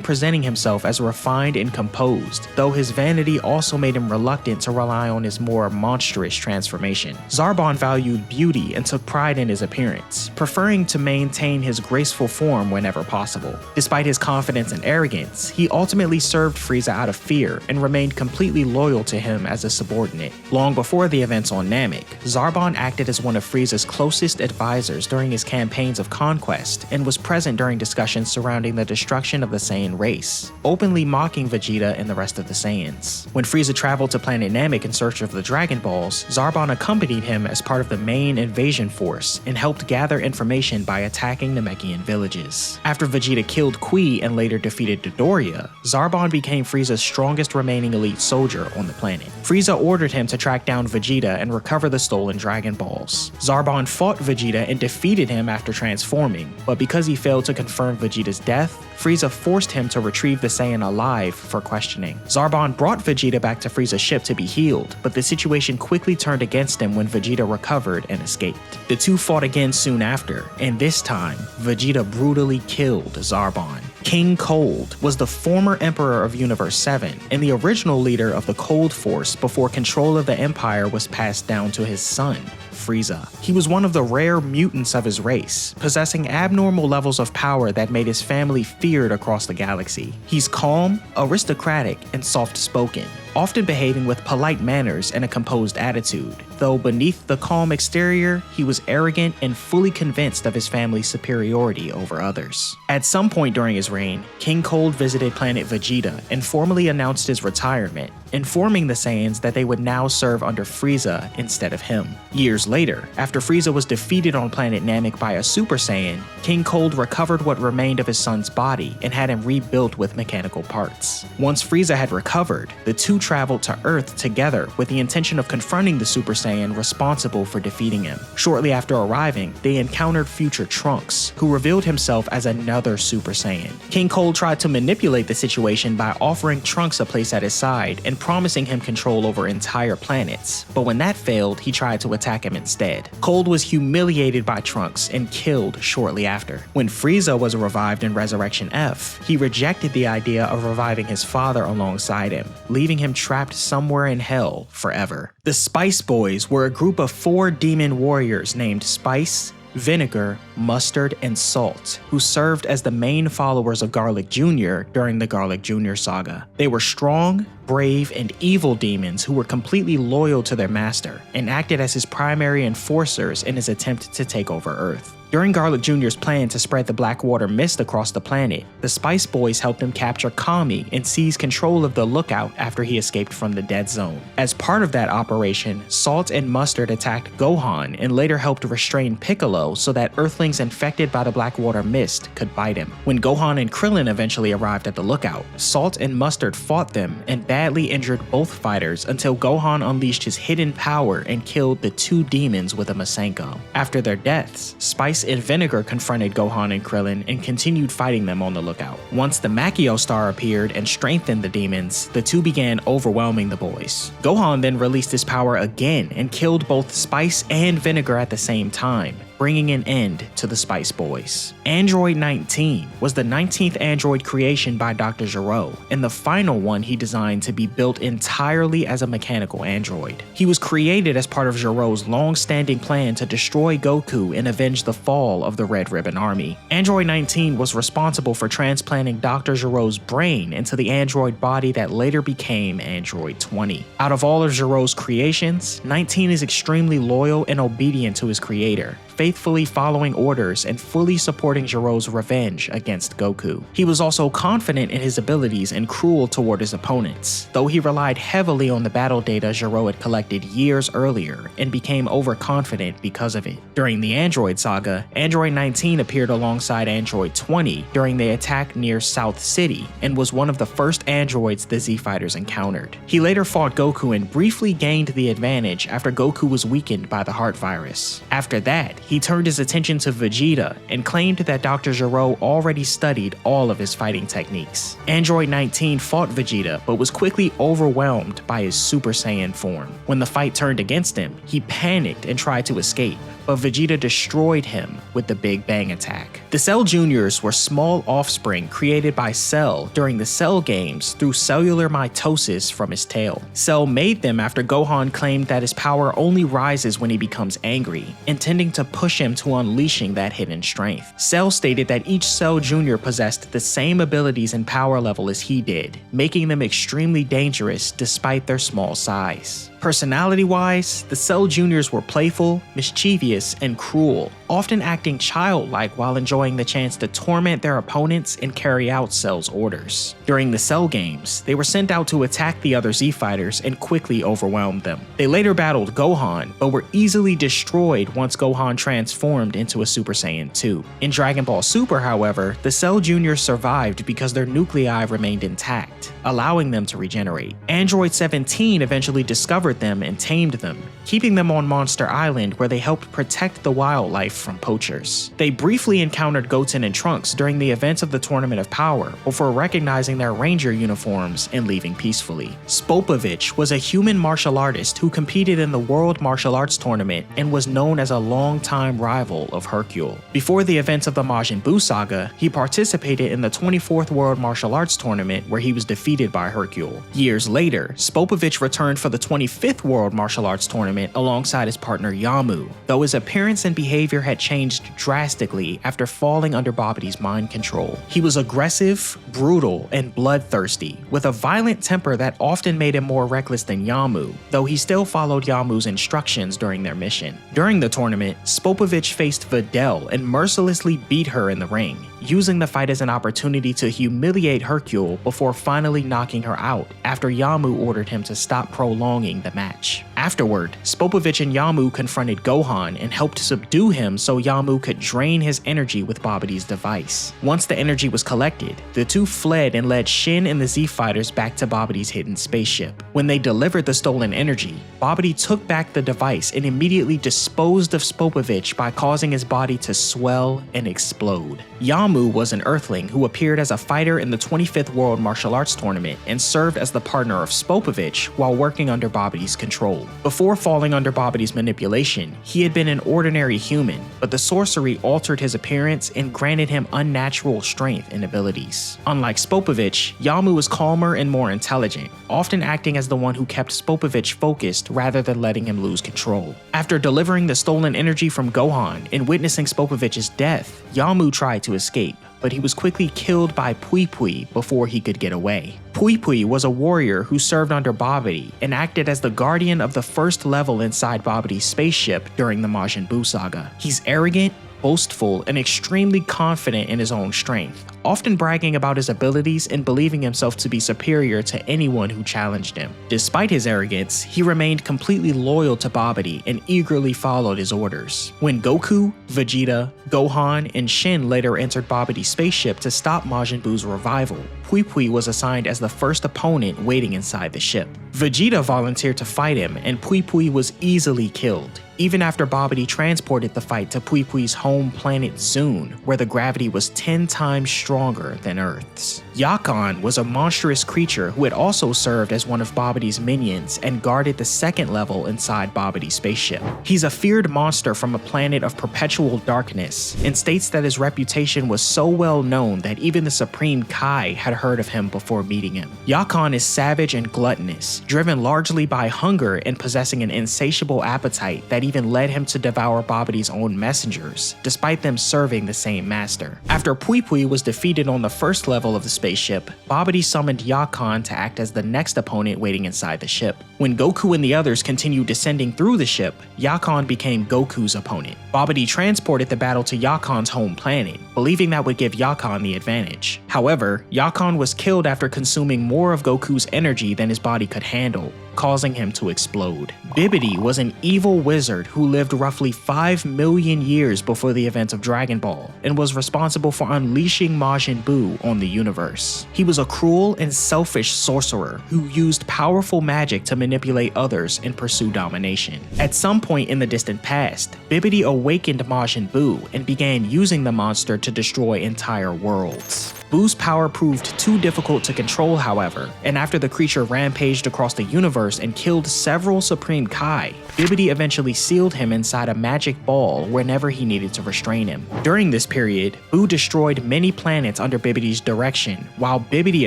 presenting himself as refined and composed, though his vanity also made him reluctant to rely on his more monstrous transformation. Zarbon valued beauty and took pride in his appearance, preferring to maintain his graceful form whenever possible. Despite his confidence and arrogance, he ultimately served Frieza out of fear and remained completely loyal to him as a subordinate. Long before the events on Namek, Zarbon acted as one of Frieza's closest advisors during his campaigns of conquest and was present during discussions surrounding the destruction of the Saiyan race, openly mocking Vegeta and the rest of the Saiyans. When Frieza traveled to planet Namek in search of the Dragon Balls, Zarbon accompanied him as part of the main invasion force and helped gather information by attacking Namekian villages. After Vegeta killed Qui and later defeated Dodoria, Zarbon became Frieza's strongest remaining elite soldier on the planet. Frieza ordered him to track down Vegeta and recover the stolen Dragon Balls. Zarbon fought Vegeta and defeated him after transforming, but because he failed to confirm Vegeta's death, Frieza forced him to retrieve the Saiyan alive for questioning. Zarbon brought Vegeta back to Frieza's ship to be healed, but the situation quickly turned against him when Vegeta recovered and escaped. The two fought again soon after, and this time, Vegeta brutally killed Zarbon. King Cold was the former Emperor of Universe 7 and the original leader of the Cold Force before control of the Empire was passed down to his son, Frieza. He was one of the rare mutants of his race, possessing abnormal levels of power that made his family feared across the galaxy. He's calm, aristocratic, and soft-spoken, often behaving with polite manners and a composed attitude, though beneath the calm exterior, he was arrogant and fully convinced of his family's superiority over others. At some point during his reign, King Cold visited planet Vegeta and formally announced his retirement, informing the Saiyans that they would now serve under Frieza instead of him. Years later, after Frieza was defeated on planet Namek by a Super Saiyan, King Cold recovered what remained of his son's body and had him rebuilt with mechanical parts. Once Frieza had recovered, the two traveled to Earth together with the intention of confronting the Super Saiyan responsible for defeating him. Shortly after arriving, they encountered future Trunks, who revealed himself as another Super Saiyan. King Cold tried to manipulate the situation by offering Trunks a place at his side and promising him control over entire planets, but when that failed, he tried to attack him instead. Cold was humiliated by Trunks and killed shortly after. When Frieza was revived in Resurrection F, he rejected the idea of reviving his father alongside him, leaving him trapped somewhere in hell forever. The Spice Boys were a group of 4 demon warriors named Spice, Vinegar, Mustard, and Salt, who served as the main followers of Garlic Jr. during the Garlic Jr. saga. They were strong, brave, and evil demons who were completely loyal to their master and acted as his primary enforcers in his attempt to take over Earth. During Garlic Jr.'s plan to spread the Blackwater Mist across the planet, the Spice Boys helped him capture Kami and seize control of the Lookout after he escaped from the Dead Zone. As part of that operation, Salt and Mustard attacked Gohan and later helped restrain Piccolo so that Earthlings infected by the Blackwater Mist could bite him. When Gohan and Krillin eventually arrived at the Lookout, Salt and Mustard fought them and badly injured both fighters until Gohan unleashed his hidden power and killed the 2 demons with a Masenko. After their deaths, Spice Spice and Vinegar confronted Gohan and Krillin and continued fighting them on the lookout. Once the Makio Star appeared and strengthened the demons, the two began overwhelming the boys. Gohan then released his power again and killed both Spice and Vinegar at the same time, bringing an end to the Spice Boys. Android 19 was the 19th android creation by Dr. Gero, and the final one he designed to be built entirely as a mechanical android. He was created as part of Gero's long-standing plan to destroy Goku and avenge the fall of the Red Ribbon Army. Android 19 was responsible for transplanting Dr. Gero's brain into the android body that later became Android 20. Out of all of Gero's creations, 19 is extremely loyal and obedient to his creator, faithfully following orders and fully supporting Gero's revenge against Goku. He was also confident in his abilities and cruel toward his opponents, though he relied heavily on the battle data Gero had collected years earlier and became overconfident because of it. During the Android saga, Android 19 appeared alongside Android 20 during the attack near South City and was one of the first androids the Z-Fighters encountered. He later fought Goku and briefly gained the advantage after Goku was weakened by the heart virus. After that, he turned his attention to Vegeta and claimed that Dr. Gero already studied all of his fighting techniques. Android 19 fought Vegeta, but was quickly overwhelmed by his Super Saiyan form. When the fight turned against him, he panicked and tried to escape, but Vegeta destroyed him with the Big Bang attack. The Cell Juniors were small offspring created by Cell during the Cell games through cellular mitosis from his tail. Cell made them after Gohan claimed that his power only rises when he becomes angry, intending to push him to unleashing that hidden strength. Cell stated that each Cell Junior possessed the same abilities and power level as he did, making them extremely dangerous despite their small size. Personality-wise, the Cell Juniors were playful, mischievous, and cruel, often acting childlike while enjoying the chance to torment their opponents and carry out Cell's orders. During the Cell games, they were sent out to attack the other Z-Fighters and quickly overwhelmed them. They later battled Gohan, but were easily destroyed once Gohan transformed into a Super Saiyan 2. In Dragon Ball Super, however, the Cell Juniors survived because their nuclei remained intact, allowing them to regenerate. Android 17 eventually discovered them and tamed them, keeping them on Monster Island where they helped protect the wildlife from poachers. They briefly encountered Goten and Trunks during the events of the Tournament of Power before recognizing their ranger uniforms and leaving peacefully. Spopovich was a human martial artist who competed in the World Martial Arts Tournament and was known as a longtime rival of Hercule. Before the events of the Majin Buu saga, he participated in the 24th World Martial Arts Tournament where he was defeated by Hercule. Years later, Spopovich returned for the 25th World Martial Arts Tournament alongside his partner Yamu, though his appearance and behavior had changed drastically after falling under Babidi's mind control. He was aggressive, brutal, and bloodthirsty, with a violent temper that often made him more reckless than Yamu, though he still followed Yamu's instructions during their mission. During the tournament, Spopovich faced Videl and mercilessly beat her in the ring, using the fight as an opportunity to humiliate Hercule before finally knocking her out after Yamu ordered him to stop prolonging the match. Afterward, Spopovich and Yamu confronted Gohan and helped subdue him so Yamu could drain his energy with Babidi's device. Once the energy was collected, the two fled and led Shin and the Z-Fighters back to Babidi's hidden spaceship. When they delivered the stolen energy, Babidi took back the device and immediately disposed of Spopovich by causing his body to swell and explode. Yamu was an Earthling who appeared as a fighter in the 25th World Martial Arts Tournament and served as the partner of Spopovich while working under Babidi's control. Before falling under Babidi's manipulation, he had been an ordinary human, but the sorcery altered his appearance and granted him unnatural strength and abilities. Unlike Spopovich, Yamu was calmer and more intelligent, often acting as the one who kept Spopovich focused rather than letting him lose control. After delivering the stolen energy from Gohan and witnessing Spopovich's death, Yamu tried to escape, but he was quickly killed by Pui Pui before he could get away. Pui Pui was a warrior who served under Babidi and acted as the guardian of the first level inside Babidi's spaceship during the Majin Buu saga. He's arrogant, boastful, and extremely confident in his own strength, often bragging about his abilities and believing himself to be superior to anyone who challenged him. Despite his arrogance, he remained completely loyal to Babidi and eagerly followed his orders. When Goku, Vegeta, Gohan, and Shin later entered Babidi's spaceship to stop Majin Buu's revival, Pui Pui was assigned as the first opponent waiting inside the ship. Vegeta volunteered to fight him, and Pui Pui was easily killed, even after Babidi transported the fight to Pui Pui's home planet Zune, where the gravity was 10 times stronger than Earth's. Yakan was a monstrous creature who had also served as one of Babidi's minions and guarded the second level inside Babidi's spaceship. He's a feared monster from a planet of perpetual darkness, and states that his reputation was so well known that even the Supreme Kai had heard of him before meeting him. Yakan is savage and gluttonous, driven largely by hunger and possessing an insatiable appetite that even led him to devour Babidi's own messengers, despite them serving the same master. After Pui Pui was defeated on the first level of the spaceship, Babidi summoned Yakan to act as the next opponent waiting inside the ship. When Goku and the others continued descending through the ship, Yakan became Goku's opponent. Babidi transported the battle to Yakan's home planet, believing that would give Yakan the advantage. However, Yakan was killed after consuming more of Goku's energy than his body could handle, causing him to explode. Bibidi was an evil wizard who lived roughly 5 million years before the events of Dragon Ball and was responsible for unleashing Majin Buu on the universe. He was a cruel and selfish sorcerer who used powerful magic to manipulate others and pursue domination. At some point in the distant past, Bibidi awakened Majin Buu and began using the monster to destroy entire worlds. Buu's power proved too difficult to control, however, and after the creature rampaged across the universe and killed several Supreme Kai, Bibidi eventually sealed him inside a magic ball whenever he needed to restrain him. During this period, Buu destroyed many planets under Bibidi's direction, while Bibidi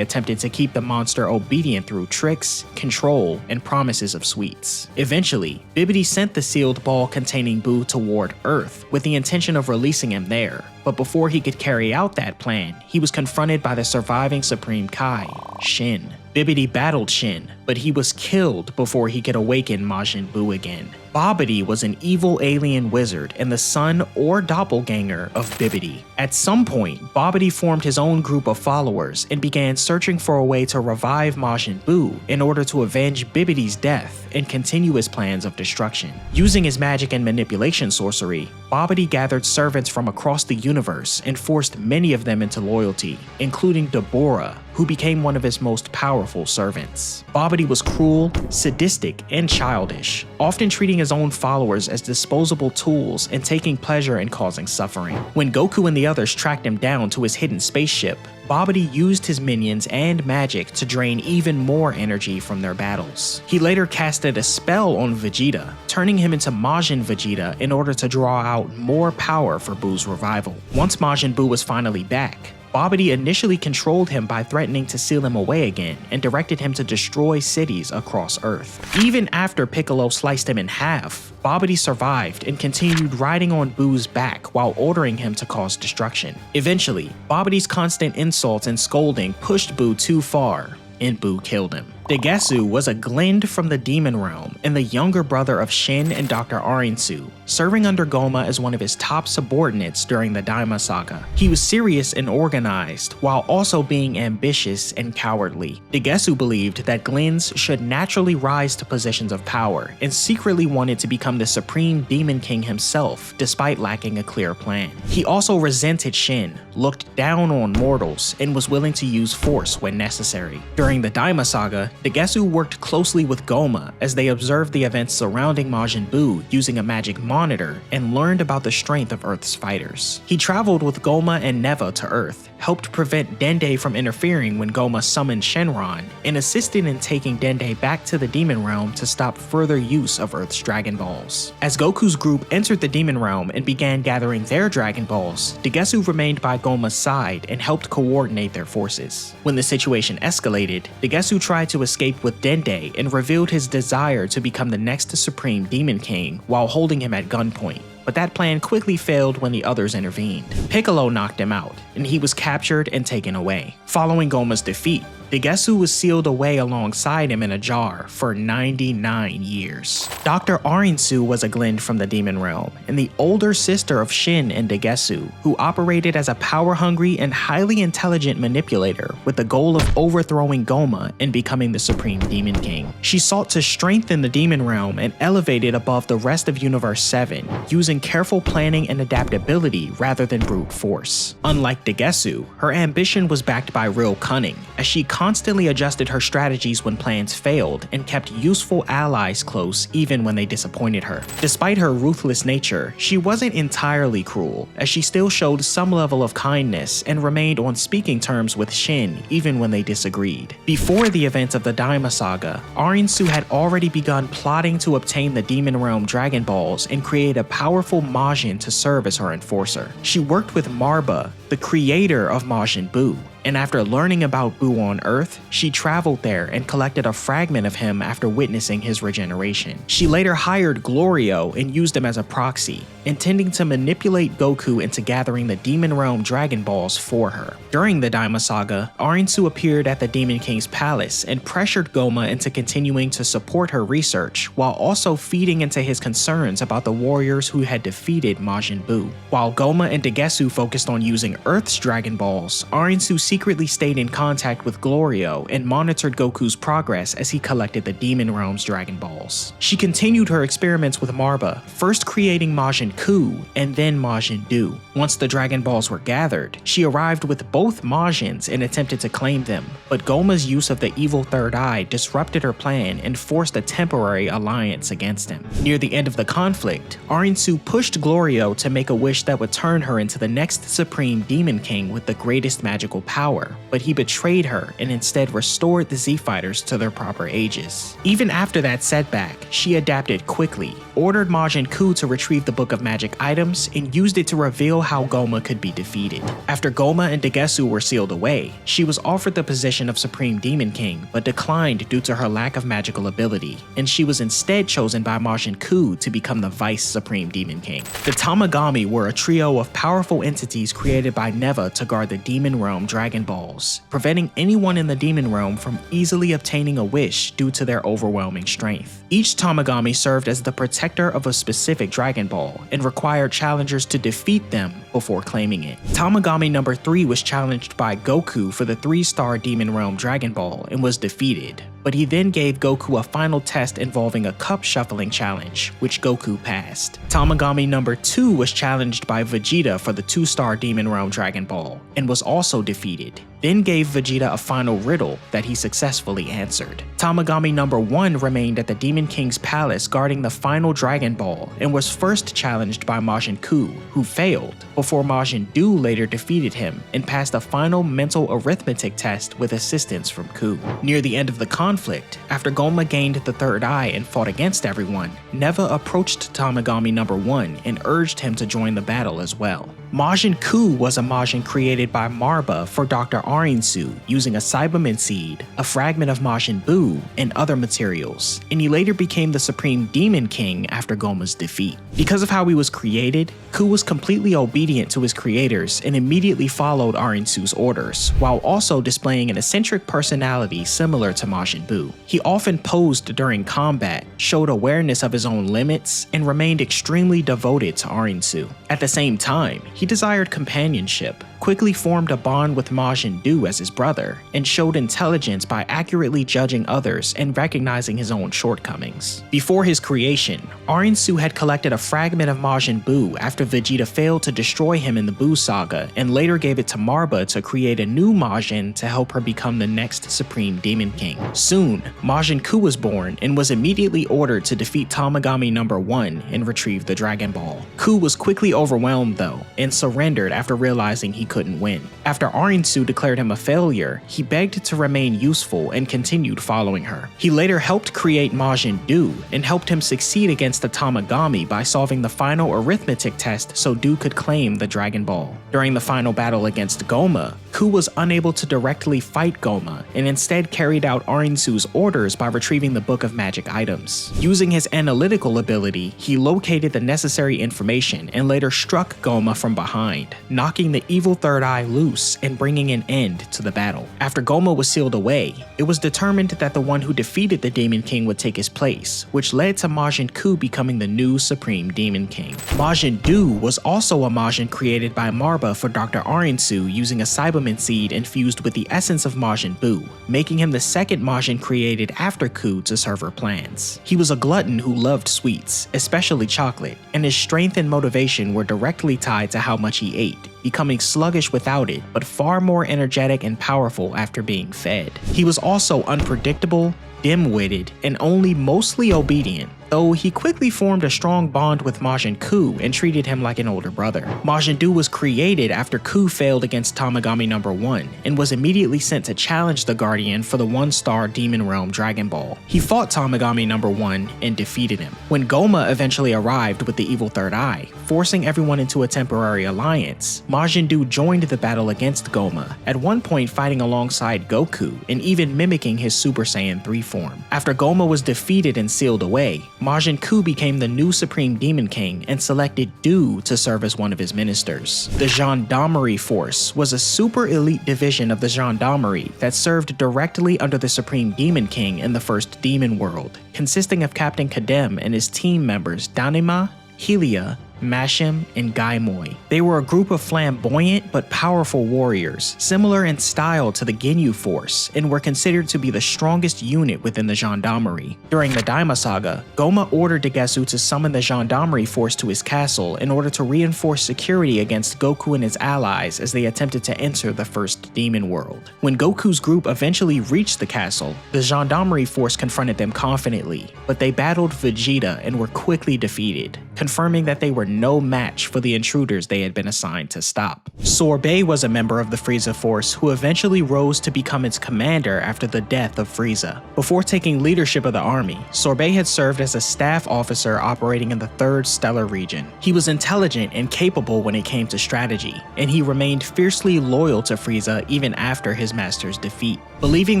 attempted to keep the monster obedient through tricks, control, and promises of sweets. Eventually, Bibidi sent the sealed ball containing Buu toward Earth with the intention of releasing him there. But before he could carry out that plan, he was confronted by the surviving Supreme Kai, Shin. Bibidi battled Shin, but he was killed before he could awaken Majin Buu again. Babidi was an evil alien wizard and the son or doppelganger of Bibidi. At some point, Babidi formed his own group of followers and began searching for a way to revive Majin Buu in order to avenge Bibidi's death and continue his plans of destruction. Using his magic and manipulation sorcery, Babidi gathered servants from across the universe and forced many of them into loyalty, including Dabura, who became one of his most powerful servants. Babidi was cruel, sadistic, and childish, often treating his own followers as disposable tools and taking pleasure in causing suffering. When Goku and the others tracked him down to his hidden spaceship, Babidi used his minions and magic to drain even more energy from their battles. He later casted a spell on Vegeta, turning him into Majin Vegeta in order to draw out more power for Buu's revival. Once Majin Buu was finally back, Babidi initially controlled him by threatening to seal him away again and directed him to destroy cities across Earth. Even after Piccolo sliced him in half, Babidi survived and continued riding on Buu's back while ordering him to cause destruction. Eventually, Babidi's constant insults and scolding pushed Buu too far, and Buu killed him. Degsu was a Glend from the Demon Realm and the younger brother of Shin and Dr. Arinsu, serving under Goma as one of his top subordinates during the Daima Saga. He was serious and organized, while also being ambitious and cowardly. Degsu believed that Glens should naturally rise to positions of power and secretly wanted to become the Supreme Demon King himself, despite lacking a clear plan. He also resented Shin, looked down on mortals, and was willing to use force when necessary. During the Daima Saga, Degsu worked closely with Goma as they observed the events surrounding Majin Buu using a magic monitor and learned about the strength of Earth's fighters. He traveled with Goma and Neva to Earth, helped prevent Dende from interfering when Goma summoned Shenron, and assisted in taking Dende back to the Demon Realm to stop further use of Earth's Dragon Balls. As Goku's group entered the Demon Realm and began gathering their Dragon Balls, Degsu remained by Goma's side and helped coordinate their forces. When the situation escalated, Degsu tried to escape with Dende and revealed his desire to become the next Supreme Demon King while holding him at gunpoint. But that plan quickly failed when the others intervened. Piccolo knocked him out, and he was captured and taken away. Following Goma's defeat, Degesu was sealed away alongside him in a jar for 99 years. Dr. Arinsu was a glend from the demon realm, and the older sister of Shin and Degesu, who operated as a power-hungry and highly intelligent manipulator with the goal of overthrowing Goma and becoming the Supreme Demon King. She sought to strengthen the demon realm and elevate it above the rest of Universe 7, using careful planning and adaptability rather than brute force. Unlike Degesu, her ambition was backed by real cunning, as she constantly adjusted her strategies when plans failed and kept useful allies close even when they disappointed her. Despite her ruthless nature, she wasn't entirely cruel, as she still showed some level of kindness and remained on speaking terms with Shin even when they disagreed. Before the events of the Daima Saga, Arinsu had already begun plotting to obtain the Demon Realm Dragon Balls and create a powerful Majin to serve as her enforcer. She worked with Marba, the creator of Majin Buu, and after learning about Buu on Earth, she traveled there and collected a fragment of him after witnessing his regeneration. She later hired Glorio and used him as a proxy, intending to manipulate Goku into gathering the Demon Realm Dragon Balls for her. During the Daima Saga, Arinsu appeared at the Demon King's palace and pressured Goma into continuing to support her research, while also feeding into his concerns about the warriors who had defeated Majin Buu. While Goma and Degesu focused on using Earth's Dragon Balls, Arinsu secretly stayed in contact with Glorio and monitored Goku's progress as he collected the Demon Realm's Dragon Balls. She continued her experiments with Marba, first creating Majin Ku and then Majin Du. Once the Dragon Balls were gathered, she arrived with both Majins and attempted to claim them, but Goma's use of the evil third eye disrupted her plan and forced a temporary alliance against him. Near the end of the conflict, Arinsu pushed Glorio to make a wish that would turn her into the next Supreme Demon King with the greatest magical power, but he betrayed her and instead restored the Z-Fighters to their proper ages. Even after that setback, she adapted quickly, ordered Majin Ku to retrieve the Book of Magic items, and used it to reveal how Goma could be defeated. After Goma and Degesu were sealed away, she was offered the position of Supreme Demon King, but declined due to her lack of magical ability, and she was instead chosen by Majin Ku to become the Vice Supreme Demon King. The Tamagami were a trio of powerful entities created by Neva to guard the Demon Realm Dragon Balls, preventing anyone in the Demon Realm from easily obtaining a wish due to their overwhelming strength. Each Tamagami served as the protector of a specific Dragon Ball and required challengers to defeat them before claiming it. Tamagami number 3 was challenged by Goku for the 3-star Demon Realm Dragon Ball and was defeated, but he then gave Goku a final test involving a cup shuffling challenge, which Goku passed. Tamagami number 2 was challenged by Vegeta for the 2-star Demon Realm Dragon Ball and was also defeated, then gave Vegeta a final riddle that he successfully answered. Tamagami number 1 remained at the Demon King's palace guarding the final Dragon Ball and was first challenged by Majin Ku, who failed, before Majin Du later defeated him and passed a final mental arithmetic test with assistance from Ku. Near the end of the conflict, after Goma gained the third eye and fought against everyone, Neva approached Tamagami number 1 and urged him to join the battle as well. Majin Ku was a Majin created by Marba for Dr. Arinsu using a Cyberman seed, a fragment of Majin Buu, and other materials, and he later became the Supreme Demon King after Goma's defeat. Because of how he was created, Ku was completely obedient to his creators and immediately followed Arinsu's orders, while also displaying an eccentric personality similar to Majin Buu. He often posed during combat, showed awareness of his own limits, and remained extremely devoted to Arinsu. At the same time, he desired companionship, quickly formed a bond with Majin Du as his brother, and showed intelligence by accurately judging others and recognizing his own shortcomings. Before his creation, Arinsu had collected a fragment of Majin Buu after Vegeta failed to destroy him in the Buu Saga, and later gave it to Marba to create a new Majin to help her become the next Supreme Demon King. Soon, Majin Ku was born and was immediately ordered to defeat Tamagami number 1 and retrieve the Dragon Ball. Ku was quickly overwhelmed though, and surrendered after realizing he couldn't win. After Arinsu declared him a failure, he begged to remain useful and continued following her. He later helped create Majin Du and helped him succeed against the Tamagami by solving the final arithmetic test so Du could claim the Dragon Ball. During the final battle against Goma, Ku was unable to directly fight Goma and instead carried out Arinsu's orders by retrieving the Book of Magic Items. Using his analytical ability, he located the necessary information and later struck Goma from behind, knocking the evil third eye loose and bringing an end to the battle. After Goma was sealed away, it was determined that the one who defeated the Demon King would take his place, which led to Majin Ku becoming the new Supreme Demon King. Majin Du was also a Majin created by Marba for Dr. Arinsu using a Cyberman seed infused with the essence of Majin Buu, making him the second Majin created after Ku to serve her plans. He was a glutton who loved sweets, especially chocolate, and his strength and motivation were directly tied to how much he ate, becoming sluggish without it, but far more energetic and powerful after being fed. He was also unpredictable, dim-witted, and only mostly obedient, though he quickly formed a strong bond with Majin Ku and treated him like an older brother. Majin Du was created after Ku failed against Tamagami No. 1 and was immediately sent to challenge the Guardian for the 1-star Demon Realm Dragon Ball. He fought Tamagami No. 1 and defeated him. When Goma eventually arrived with the evil third eye, forcing everyone into a temporary alliance, Majin Du joined the battle against Goma, at one point fighting alongside Goku and even mimicking his Super Saiyan 3 form. After Goma was defeated and sealed away, Majin Ku became the new Supreme Demon King and selected Du to serve as one of his ministers. The Gendarmerie Force was a super elite division of the Gendarmerie that served directly under the Supreme Demon King in the first Demon World, consisting of Captain Kadem and his team members Danima, Helia, Mashim, and Gaimoi. They were a group of flamboyant but powerful warriors, similar in style to the Ginyu Force, and were considered to be the strongest unit within the Gendarmerie. During the Daima Saga, Goma ordered Degetsu to summon the Gendarmerie Force to his castle in order to reinforce security against Goku and his allies as they attempted to enter the first Demon World. When Goku's group eventually reached the castle, the Gendarmerie Force confronted them confidently, but they battled Vegeta and were quickly defeated, confirming that they were no match for the intruders they had been assigned to stop. Sorbet was a member of the Frieza Force who eventually rose to become its commander after the death of Frieza. Before taking leadership of the army, Sorbet had served as a staff officer operating in the 3rd Stellar Region. He was intelligent and capable when it came to strategy, and he remained fiercely loyal to Frieza even after his master's defeat. Believing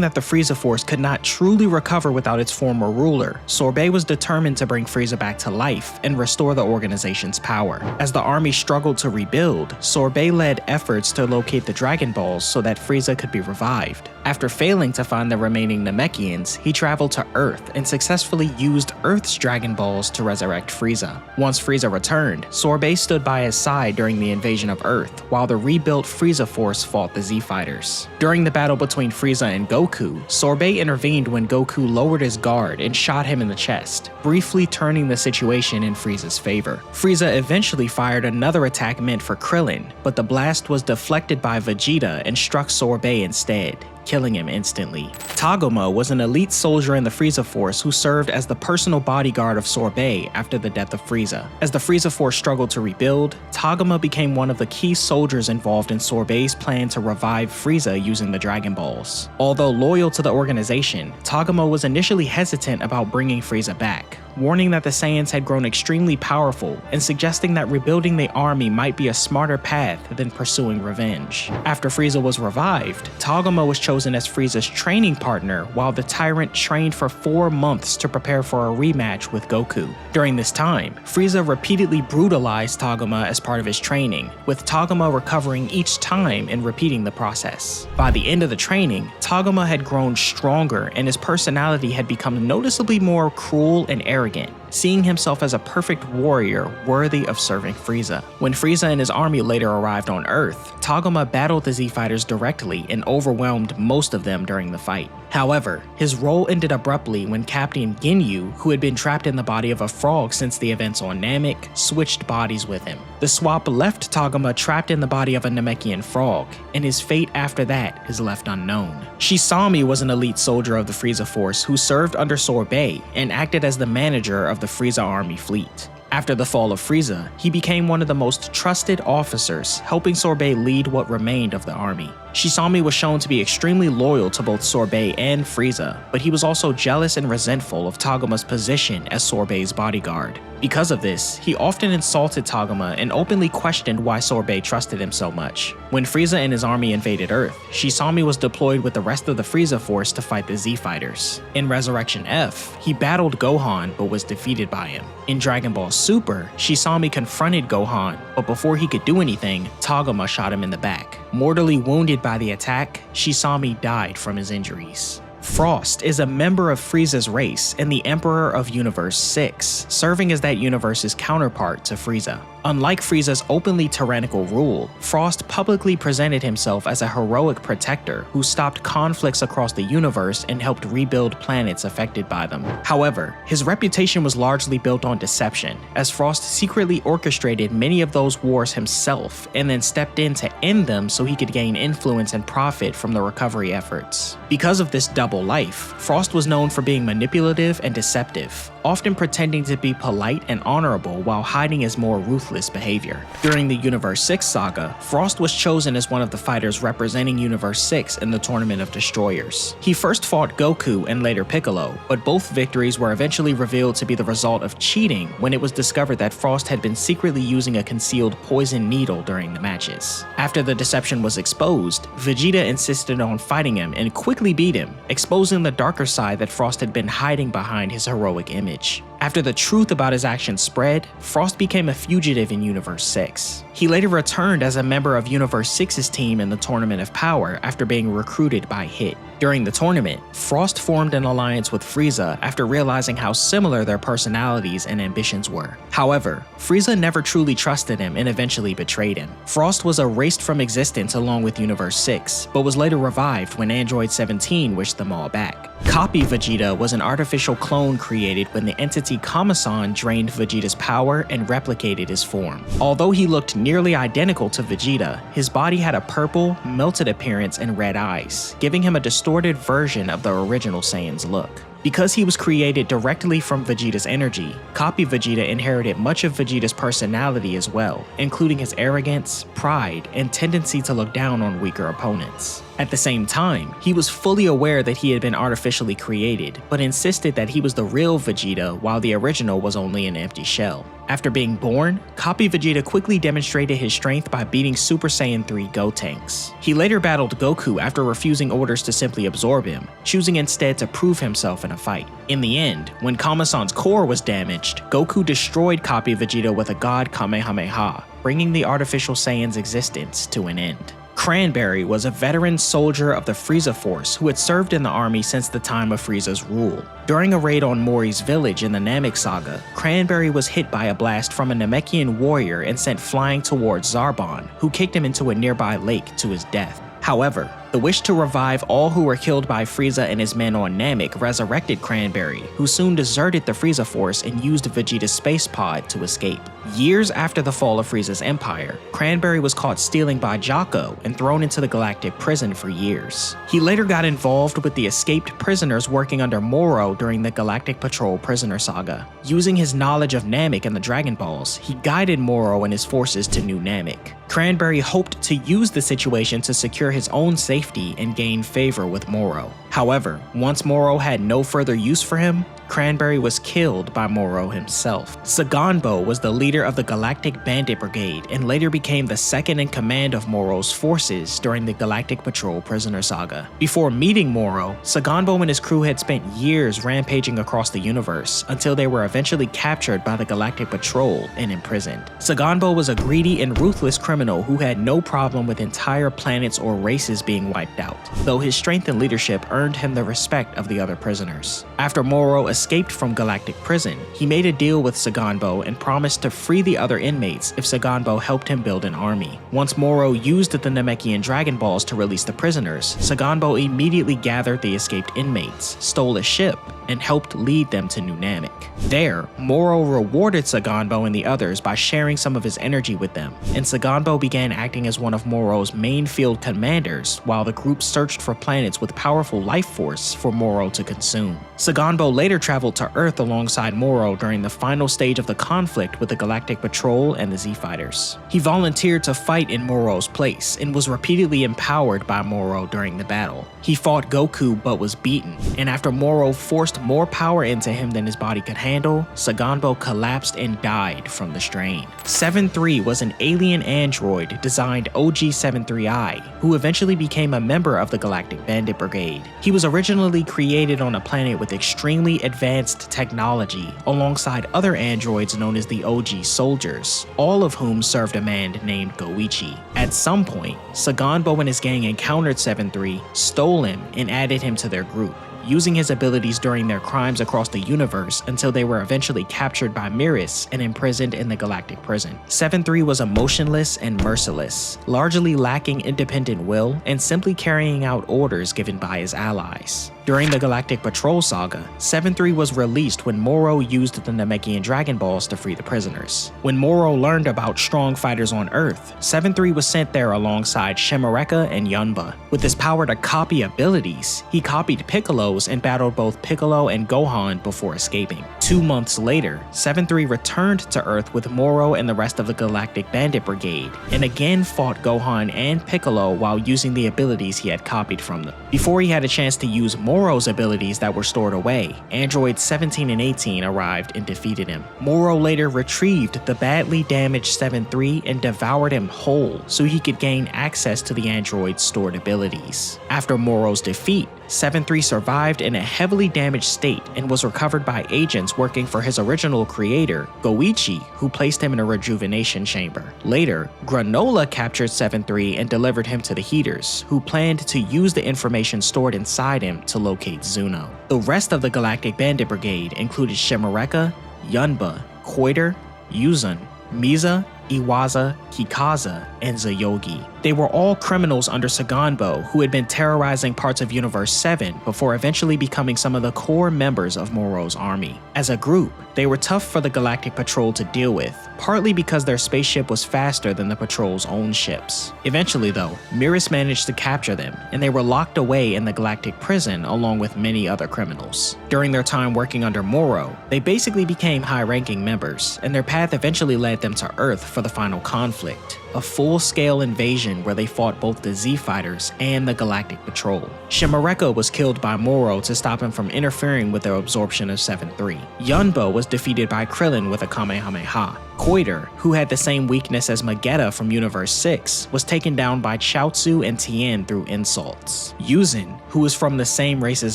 that the Frieza Force could not truly recover without its former ruler, Sorbet was determined to bring Frieza back to life and restore the organization's power. As the army struggled to rebuild, Sorbet led efforts to locate the Dragon Balls so that Frieza could be revived. After failing to find the remaining Namekians, he traveled to Earth and successfully used Earth's Dragon Balls to resurrect Frieza. Once Frieza returned, Sorbet stood by his side during the invasion of Earth, while the rebuilt Frieza Force fought the Z-Fighters. During the battle between Frieza and Goku, Sorbet intervened when Goku lowered his guard and shot him in the chest, briefly turning the situation in Frieza's favor. Frieza eventually fired another attack meant for Krillin, but the blast was deflected by Vegeta and struck Sorbet instead, killing him instantly. Tagoma was an elite soldier in the Frieza Force who served as the personal bodyguard of Sorbet after the death of Frieza. As the Frieza Force struggled to rebuild, Tagoma became one of the key soldiers involved in Sorbet's plan to revive Frieza using the Dragon Balls. Although loyal to the organization, Tagoma was initially hesitant about bringing Frieza back, warning that the Saiyans had grown extremely powerful and suggesting that rebuilding the army might be a smarter path than pursuing revenge. After Frieza was revived, Tagoma was chosen as Frieza's training partner while the tyrant trained for 4 months to prepare for a rematch with Goku. During this time, Frieza repeatedly brutalized Tagoma as part of his training, with Tagoma recovering each time and repeating the process. By the end of the training, Tagoma had grown stronger and his personality had become noticeably more cruel and arrogant, seeing himself as a perfect warrior worthy of serving Frieza. When Frieza and his army later arrived on Earth, Tagoma battled the Z-Fighters directly and overwhelmed most of them during the fight. However, his role ended abruptly when Captain Ginyu, who had been trapped in the body of a frog since the events on Namek, switched bodies with him. The swap left Tagoma trapped in the body of a Namekian frog, and his fate after that is left unknown. Shisami was an elite soldier of the Frieza Force who served under Sorbet and acted as the manager of the Frieza army fleet. After the fall of Frieza, he became one of the most trusted officers, helping Sorbet lead what remained of the army. Shisami was shown to be extremely loyal to both Sorbet and Frieza, but he was also jealous and resentful of Tagma's position as Sorbet's bodyguard. Because of this, he often insulted Tagma and openly questioned why Sorbet trusted him so much. When Frieza and his army invaded Earth, Shisami was deployed with the rest of the Frieza force to fight the Z-Fighters. In Resurrection F, he battled Gohan but was defeated by him. In Dragon Ball Super, Shisami confronted Gohan, but before he could do anything, Tagma shot him in the back. Mortally wounded by the attack, Shisami died from his injuries. Frost is a member of Frieza's race and the Emperor of Universe 6, serving as that universe's counterpart to Frieza. Unlike Frieza's openly tyrannical rule, Frost publicly presented himself as a heroic protector who stopped conflicts across the universe and helped rebuild planets affected by them. However, his reputation was largely built on deception, as Frost secretly orchestrated many of those wars himself and then stepped in to end them so he could gain influence and profit from the recovery efforts. Because of this double life, Frost was known for being manipulative and deceptive, often pretending to be polite and honorable while hiding his more ruthless behavior. During the Universe 6 saga, Frost was chosen as one of the fighters representing Universe 6 in the Tournament of Destroyers. He first fought Goku and later Piccolo, but both victories were eventually revealed to be the result of cheating when it was discovered that Frost had been secretly using a concealed poison needle during the matches. After the deception was exposed, Vegeta insisted on fighting him and quickly beat him, exposing the darker side that Frost had been hiding behind his heroic image. After the truth about his actions spread, Frost became a fugitive in Universe 6. He later returned as a member of Universe 6's team in the Tournament of Power after being recruited by Hit. During the tournament, Frost formed an alliance with Frieza after realizing how similar their personalities and ambitions were. However, Frieza never truly trusted him and eventually betrayed him. Frost was erased from existence along with Universe 6, but was later revived when Android 17 wished them all back. Copy Vegeta was an artificial clone created when the entity Kamasan drained Vegeta's power and replicated his form. Although he looked nearly identical to Vegeta, his body had a purple, melted appearance and red eyes, giving him a distorted version of the original Saiyan's look. Because he was created directly from Vegeta's energy, Copy Vegeta inherited much of Vegeta's personality as well, including his arrogance, pride, and tendency to look down on weaker opponents. At the same time, he was fully aware that he had been artificially created, but insisted that he was the real Vegeta while the original was only an empty shell. After being born, Copy Vegeta quickly demonstrated his strength by beating Super Saiyan 3 Gotenks. He later battled Goku after refusing orders to simply absorb him, choosing instead to prove himself in a fight. In the end, when Kamasan's core was damaged, Goku destroyed Copy Vegeta with a God Kamehameha, bringing the artificial Saiyan's existence to an end. Cranberry was a veteran soldier of the Frieza Force who had served in the army since the time of Frieza's rule. During a raid on Mori's village in the Namek saga, Cranberry was hit by a blast from a Namekian warrior and sent flying towards Zarbon, who kicked him into a nearby lake to his death. However, the wish to revive all who were killed by Frieza and his men on Namek resurrected Cranberry, who soon deserted the Frieza Force and used Vegeta's space pod to escape. Years after the fall of Frieza's empire, Cranberry was caught stealing by Jocko and thrown into the galactic prison for years. He later got involved with the escaped prisoners working under Moro during the Galactic Patrol Prisoner Saga. Using his knowledge of Namek and the Dragon Balls, he guided Moro and his forces to New Namek. Cranberry hoped to use the situation to secure his own safety and gain favor with Moro. However, once Moro had no further use for him, Cranberry was killed by Moro himself. Saganbo was the leader of the Galactic Bandit Brigade and later became the second in command of Moro's forces during the Galactic Patrol Prisoner Saga. Before meeting Moro, Saganbo and his crew had spent years rampaging across the universe until they were eventually captured by the Galactic Patrol and imprisoned. Saganbo was a greedy and ruthless criminal who had no problem with entire planets or races being wiped out, though his strength and leadership earned him the respect of the other prisoners. After Moro escaped from Galactic Prison, he made a deal with Saganbo and promised to free the other inmates if Saganbo helped him build an army. Once Moro used the Namekian Dragon Balls to release the prisoners, Saganbo immediately gathered the escaped inmates, stole a ship, and helped lead them to New Namek. There, Moro rewarded Saganbo and the others by sharing some of his energy with them, and Saganbo began acting as one of Moro's main field commanders while the group searched for planets with powerful life force for Moro to consume. Saganbo later traveled to Earth alongside Moro during the final stage of the conflict with the Galactic Patrol and the Z-Fighters. He volunteered to fight in Moro's place and was repeatedly empowered by Moro during the battle. He fought Goku but was beaten, and after Moro forced more power into him than his body could handle, Saganbo collapsed and died from the strain. 7-3 was an alien android designed OG-73I, who eventually became a member of the Galactic Bandit Brigade. He was originally created on a planet with extremely advanced technology, alongside other androids known as the OG Soldiers, all of whom served a man named Goichi. At some point, Saganbo and his gang encountered 7-3, stole him, and added him to their group, using his abilities during their crimes across the universe until they were eventually captured by Miris and imprisoned in the Galactic Prison. 7-3 was emotionless and merciless, largely lacking independent will and simply carrying out orders given by his allies. During the Galactic Patrol saga, 7-3 was released when Moro used the Namekian Dragon Balls to free the prisoners. When Moro learned about strong fighters on Earth, 7-3 was sent there alongside Shimareka and Yunba. With his power to copy abilities, he copied Piccolo's and battled both Piccolo and Gohan before escaping. 2 months later, 7-3 returned to Earth with Moro and the rest of the Galactic Bandit Brigade, and again fought Gohan and Piccolo while using the abilities he had copied from them. Before he had a chance to use Moro's abilities that were stored away, androids 17 and 18 arrived and defeated him. Moro later retrieved the badly damaged 7-3 and devoured him whole so he could gain access to the android's stored abilities. After Moro's defeat, 7-3 survived in a heavily damaged state and was recovered by agents working for his original creator, Goichi, who placed him in a rejuvenation chamber. Later, Granola captured 7-3 and delivered him to the Heaters, who planned to use the information stored inside him to locate Zuno. The rest of the Galactic Bandit Brigade included Shimareka, Yunba, Koiter, Yuzun, Miza, Iwaza, Kikaza, and Zayogi. They were all criminals under Saganbo who had been terrorizing parts of Universe 7 before eventually becoming some of the core members of Moro's army. As a group, they were tough for the Galactic Patrol to deal with, partly because their spaceship was faster than the Patrol's own ships. Eventually though, Miris managed to capture them, and they were locked away in the Galactic Prison along with many other criminals. During their time working under Moro, they basically became high-ranking members, and their path eventually led them to Earth for the final conflict, a full-scale invasion where they fought both the Z-Fighters and the Galactic Patrol. Shimareka was killed by Moro to stop him from interfering with their absorption of 7-3. Yunba was defeated by Krillin with a Kamehameha. Koiter, who had the same weakness as Magetta from Universe 6, was taken down by Chaozu and Tien through insults. Yuzin, who was from the same race as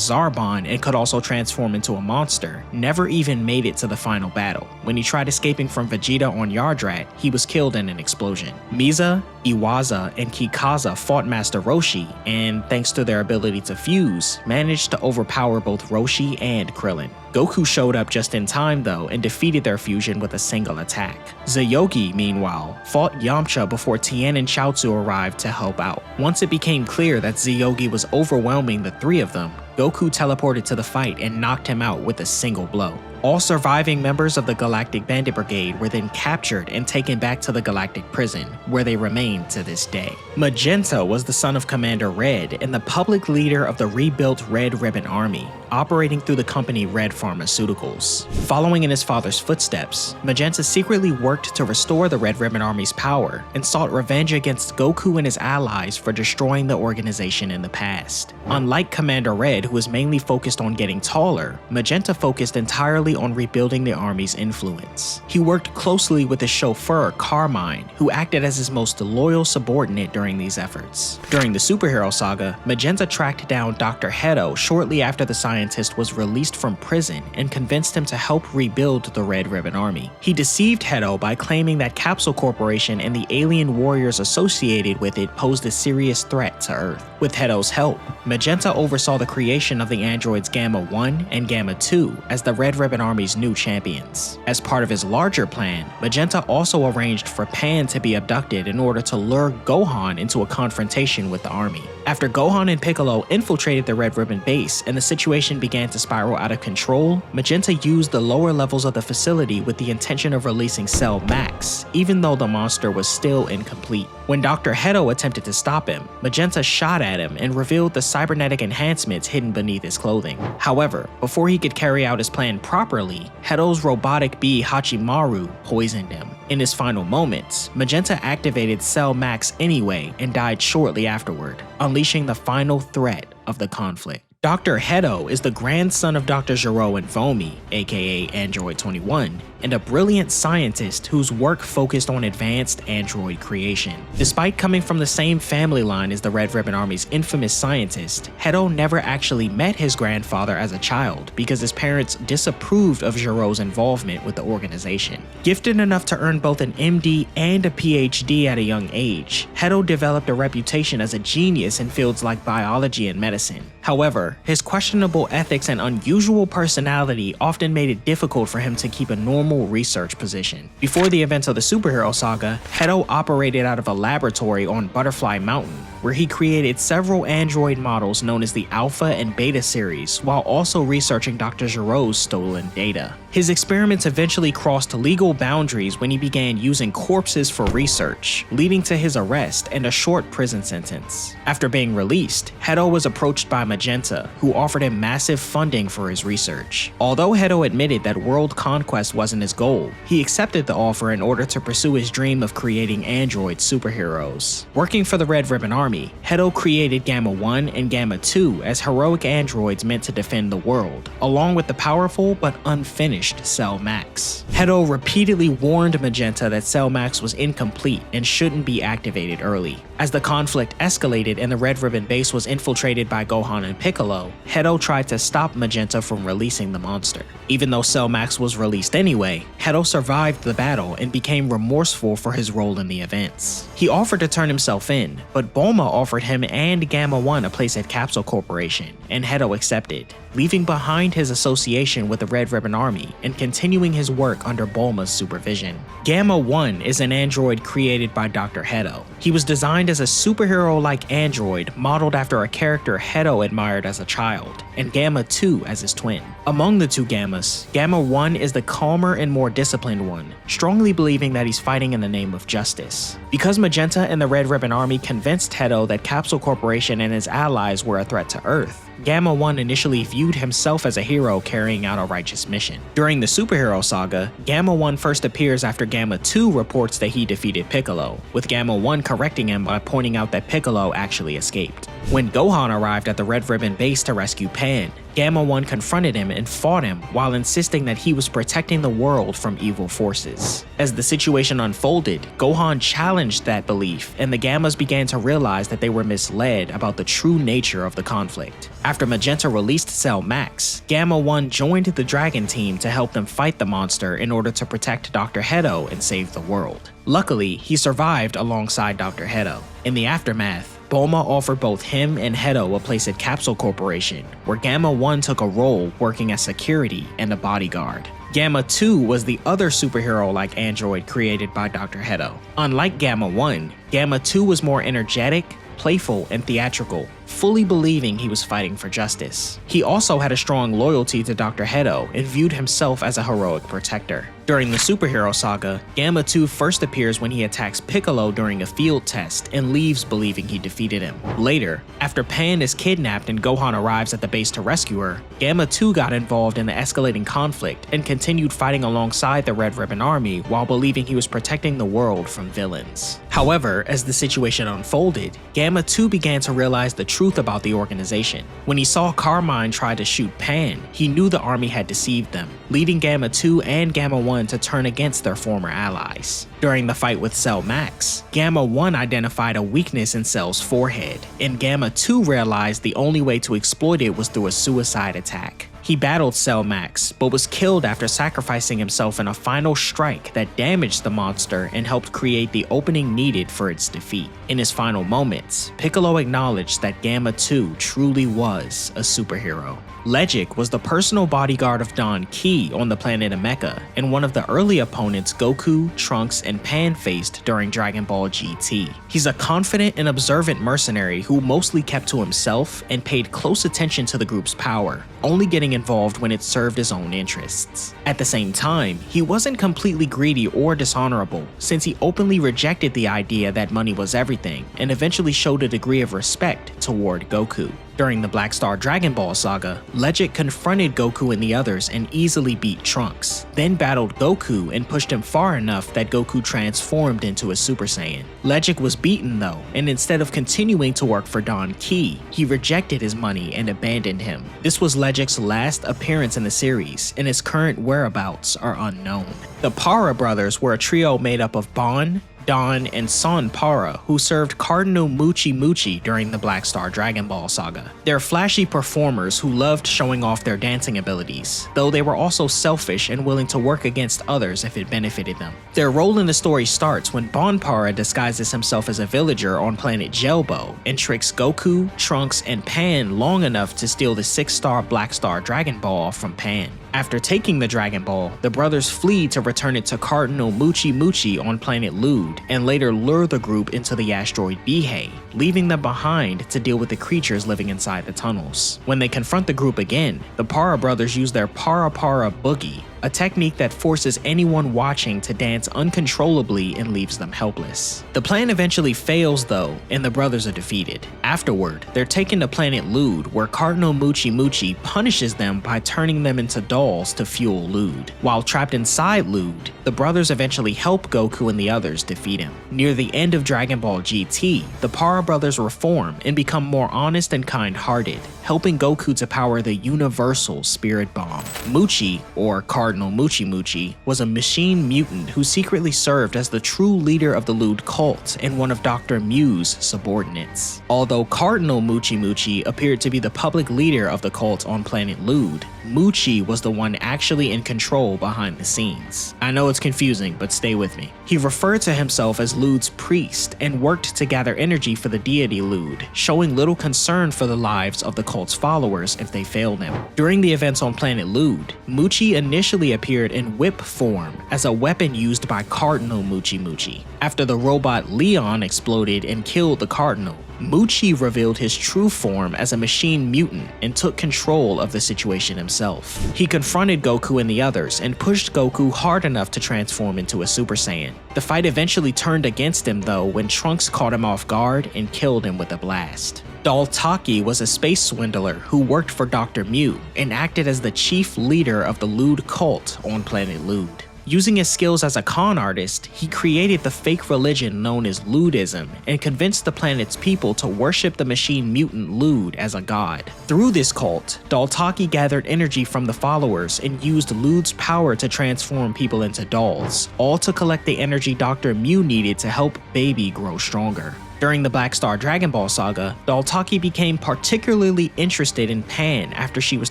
Zarbon and could also transform into a monster, never even made it to the final battle. When he tried escaping from Vegeta on Yardrat, he was killed in an explosion. Miza, Iwaza, and Kikaza fought Master Roshi, and thanks to their ability to fuse, managed to overpower both Roshi and Krillin. Goku showed up just in time though and defeated their fusion with a single attack. Zayogi, meanwhile, fought Yamcha before Tien and Chaozu arrived to help out. Once it became clear that Zayogi was overwhelming the three of them, Goku teleported to the fight and knocked him out with a single blow. All surviving members of the Galactic Bandit Brigade were then captured and taken back to the Galactic Prison, where they remain to this day. Magenta was the son of Commander Red and the public leader of the rebuilt Red Ribbon Army, operating through the company Red Pharmaceuticals. Following in his father's footsteps, Magenta secretly worked to restore the Red Ribbon Army's power and sought revenge against Goku and his allies for destroying the organization in the past. Unlike Commander Red, who was mainly focused on getting taller, Magenta focused entirely on rebuilding the army's influence. He worked closely with his chauffeur, Carmine, who acted as his most loyal subordinate during these efforts. During the superhero saga, Magenta tracked down Dr. Hedo shortly after the scientist was released from prison and convinced him to help rebuild the Red Ribbon Army. He deceived Hedo by claiming that Capsule Corporation and the alien warriors associated with it posed a serious threat to Earth. With Hedo's help, Magenta oversaw the creation of the androids Gamma 1 and Gamma 2 as the Red Ribbon Army's new champions. As part of his larger plan, Magenta also arranged for Pan to be abducted in order to lure Gohan into a confrontation with the army. After Gohan and Piccolo infiltrated the Red Ribbon base and the situation began to spiral out of control, Magenta used the lower levels of the facility with the intention of releasing Cell Max, even though the monster was still incomplete. When Dr. Hedo attempted to stop him, Magenta shot at him and revealed the cybernetic enhancements hidden beneath his clothing. However, before he could carry out his plan properly, Hedo's robotic bee Hachimaru poisoned him. In his final moments, Magenta activated Cell Max anyway and died shortly afterward, unleashing the final threat of the conflict. Dr. Hedo is the grandson of Dr. Gero and Foamy, aka Android 21, and a brilliant scientist whose work focused on advanced android creation. Despite coming from the same family line as the Red Ribbon Army's infamous scientist, Hedo never actually met his grandfather as a child because his parents disapproved of Gero's involvement with the organization. Gifted enough to earn both an MD and a PhD at a young age, Hedo developed a reputation as a genius in fields like biology and medicine. However, his questionable ethics and unusual personality often made it difficult for him to keep a normal research position. Before the events of the superhero saga, Hedo operated out of a laboratory on Butterfly Mountain, where he created several android models known as the Alpha and Beta series, while also researching Dr. Gero's stolen data. His experiments eventually crossed legal boundaries when he began using corpses for research, leading to his arrest and a short prison sentence. After being released, Hedo was approached by Magenta, who offered him massive funding for his research. Although Hedo admitted that world conquest wasn't his goal, he accepted the offer in order to pursue his dream of creating android superheroes. Working for the Red Ribbon Army, Hedo created Gamma 1 and Gamma 2 as heroic androids meant to defend the world, along with the powerful but unfinished Cell Max. Hedo repeatedly warned Magenta that Cell Max was incomplete and shouldn't be activated early. As the conflict escalated and the Red Ribbon base was infiltrated by Gohan and Piccolo, Hedo tried to stop Magenta from releasing the monster. Even though Cell Max was released anyway, Hedo survived the battle and became remorseful for his role in the events. He offered to turn himself in, but Bulma offered him and Gamma 1 a place at Capsule Corporation, and Hedo accepted, leaving behind his association with the Red Ribbon Army and continuing his work under Bulma's supervision. Gamma 1 is an android created by Dr. Hedo. He was designed as a superhero-like android modeled after a character Hedo admired as a child, and Gamma 2 as his twin. Among the two Gammas, Gamma 1 is the calmer and more disciplined one, strongly believing that he's fighting in the name of justice. Because Magenta and the Red Ribbon Army convinced Hedo that Capsule Corporation and his allies were a threat to Earth, Gamma 1 initially viewed himself as a hero carrying out a righteous mission. During the superhero saga, Gamma 1 first appears after Gamma 2 reports that he defeated Piccolo, with Gamma 1 correcting him by pointing out that Piccolo actually escaped. When Gohan arrived at the Red Ribbon base to rescue Pan, Gamma 1 confronted him and fought him while insisting that he was protecting the world from evil forces. As the situation unfolded, Gohan challenged that belief, and the Gammas began to realize that they were misled about the true nature of the conflict. After Magenta released Cell Max, Gamma 1 joined the Dragon team to help them fight the monster in order to protect Dr. Hedo and save the world. Luckily, he survived alongside Dr. Hedo. In the aftermath, Bulma offered both him and Hedo a place at Capsule Corporation, where Gamma 1 took a role working as security and a bodyguard. Gamma 2 was the other superhero-like android created by Dr. Hedo. Unlike Gamma 1, Gamma 2 was more energetic, playful, and theatrical, fully believing he was fighting for justice. He also had a strong loyalty to Dr. Hedo and viewed himself as a heroic protector. During the superhero saga, Gamma 2 first appears when he attacks Piccolo during a field test and leaves believing he defeated him. Later, after Pan is kidnapped and Gohan arrives at the base to rescue her, Gamma 2 got involved in the escalating conflict and continued fighting alongside the Red Ribbon Army while believing he was protecting the world from villains. However, as the situation unfolded, Gamma 2 began to realize the truth about the organization. When he saw Carmine try to shoot Pan, he knew the army had deceived them, leading Gamma 2 and Gamma 1 to turn against their former allies. During the fight with Cell Max, Gamma 1 identified a weakness in Cell's forehead, and Gamma 2 realized the only way to exploit it was through a suicide attack. He He battled Cell Max, but was killed after sacrificing himself in a final strike that damaged the monster and helped create the opening needed for its defeat. In his final moments, Piccolo acknowledged that Gamma 2 truly was a superhero. Legic was the personal bodyguard of Don Key on the planet Nameca, and one of the early opponents Goku, Trunks, and Pan faced during Dragon Ball GT. He's a confident and observant mercenary who mostly kept to himself and paid close attention to the group's power, only getting involved when it served his own interests. At the same time, he wasn't completely greedy or dishonorable, since he openly rejected the idea that money was everything, and eventually showed a degree of respect toward Goku. During the Black Star Dragon Ball saga, Legic confronted Goku and the others and easily beat Trunks, then battled Goku and pushed him far enough that Goku transformed into a Super Saiyan. Legic was beaten though, and instead of continuing to work for Don Key, he rejected his money and abandoned him. This was Legic's last appearance in the series, and his current whereabouts are unknown. The Para brothers were a trio made up of Bon, Don, and Son Para, who served Cardinal Muchi Muchi during the Black Star Dragon Ball saga. They're flashy performers who loved showing off their dancing abilities, though they were also selfish and willing to work against others if it benefited them. Their role in the story starts when Bon Para disguises himself as a villager on planet Gelbo and tricks Goku, Trunks, and Pan long enough to steal the 6-star Black Star Dragon Ball from Pan. After taking the Dragon Ball, the brothers flee to return it to Cardinal Muchi Muchi on planet Lude, and later lure the group into the asteroid Bihei, leaving them behind to deal with the creatures living inside the tunnels. When they confront the group again, the Para brothers use their Para Para Boogie, a technique that forces anyone watching to dance uncontrollably and leaves them helpless. The plan eventually fails though, and the brothers are defeated. Afterward, they're taken to planet Lude, where Cardinal Muchi Muchi punishes them by turning them into dolls to fuel Lude. While trapped inside Lude, the brothers eventually help Goku and the others defeat him. Near the end of Dragon Ball GT, the Para brothers reform and become more honest and kind-hearted, helping Goku to power the Universal Spirit Bomb. Muchi, or Cardinal Muchi Muchi, was a machine mutant who secretly served as the true leader of the Lude cult and one of Dr. Mu's subordinates. Although Cardinal Muchi Muchi appeared to be the public leader of the cult on planet Lude, Muchi was the one actually in control behind the scenes. I know it's confusing, but stay with me. He referred to himself as Lude's priest and worked to gather energy for the deity Lude, showing little concern for the lives of the cult's followers if they failed him. During the events on planet Lude, Muchi initially appeared in whip form as a weapon used by Cardinal Muchi Muchi. After the robot Leon exploded and killed the Cardinal, Muchi revealed his true form as a machine mutant and took control of the situation himself. He confronted Goku and the others and pushed Goku hard enough to transform into a Super Saiyan. The fight eventually turned against him though when Trunks caught him off guard and killed him with a blast. Daltaki was a space swindler who worked for Dr. Mu and acted as the chief leader of the Lude cult on planet Lude. Using his skills as a con artist, he created the fake religion known as Ludism and convinced the planet's people to worship the machine mutant Lude as a god. Through this cult, Daltaki gathered energy from the followers and used Lude's power to transform people into dolls, all to collect the energy Dr. Mu needed to help Baby grow stronger. During the Black Star Dragon Ball saga, Daltaki became particularly interested in Pan after she was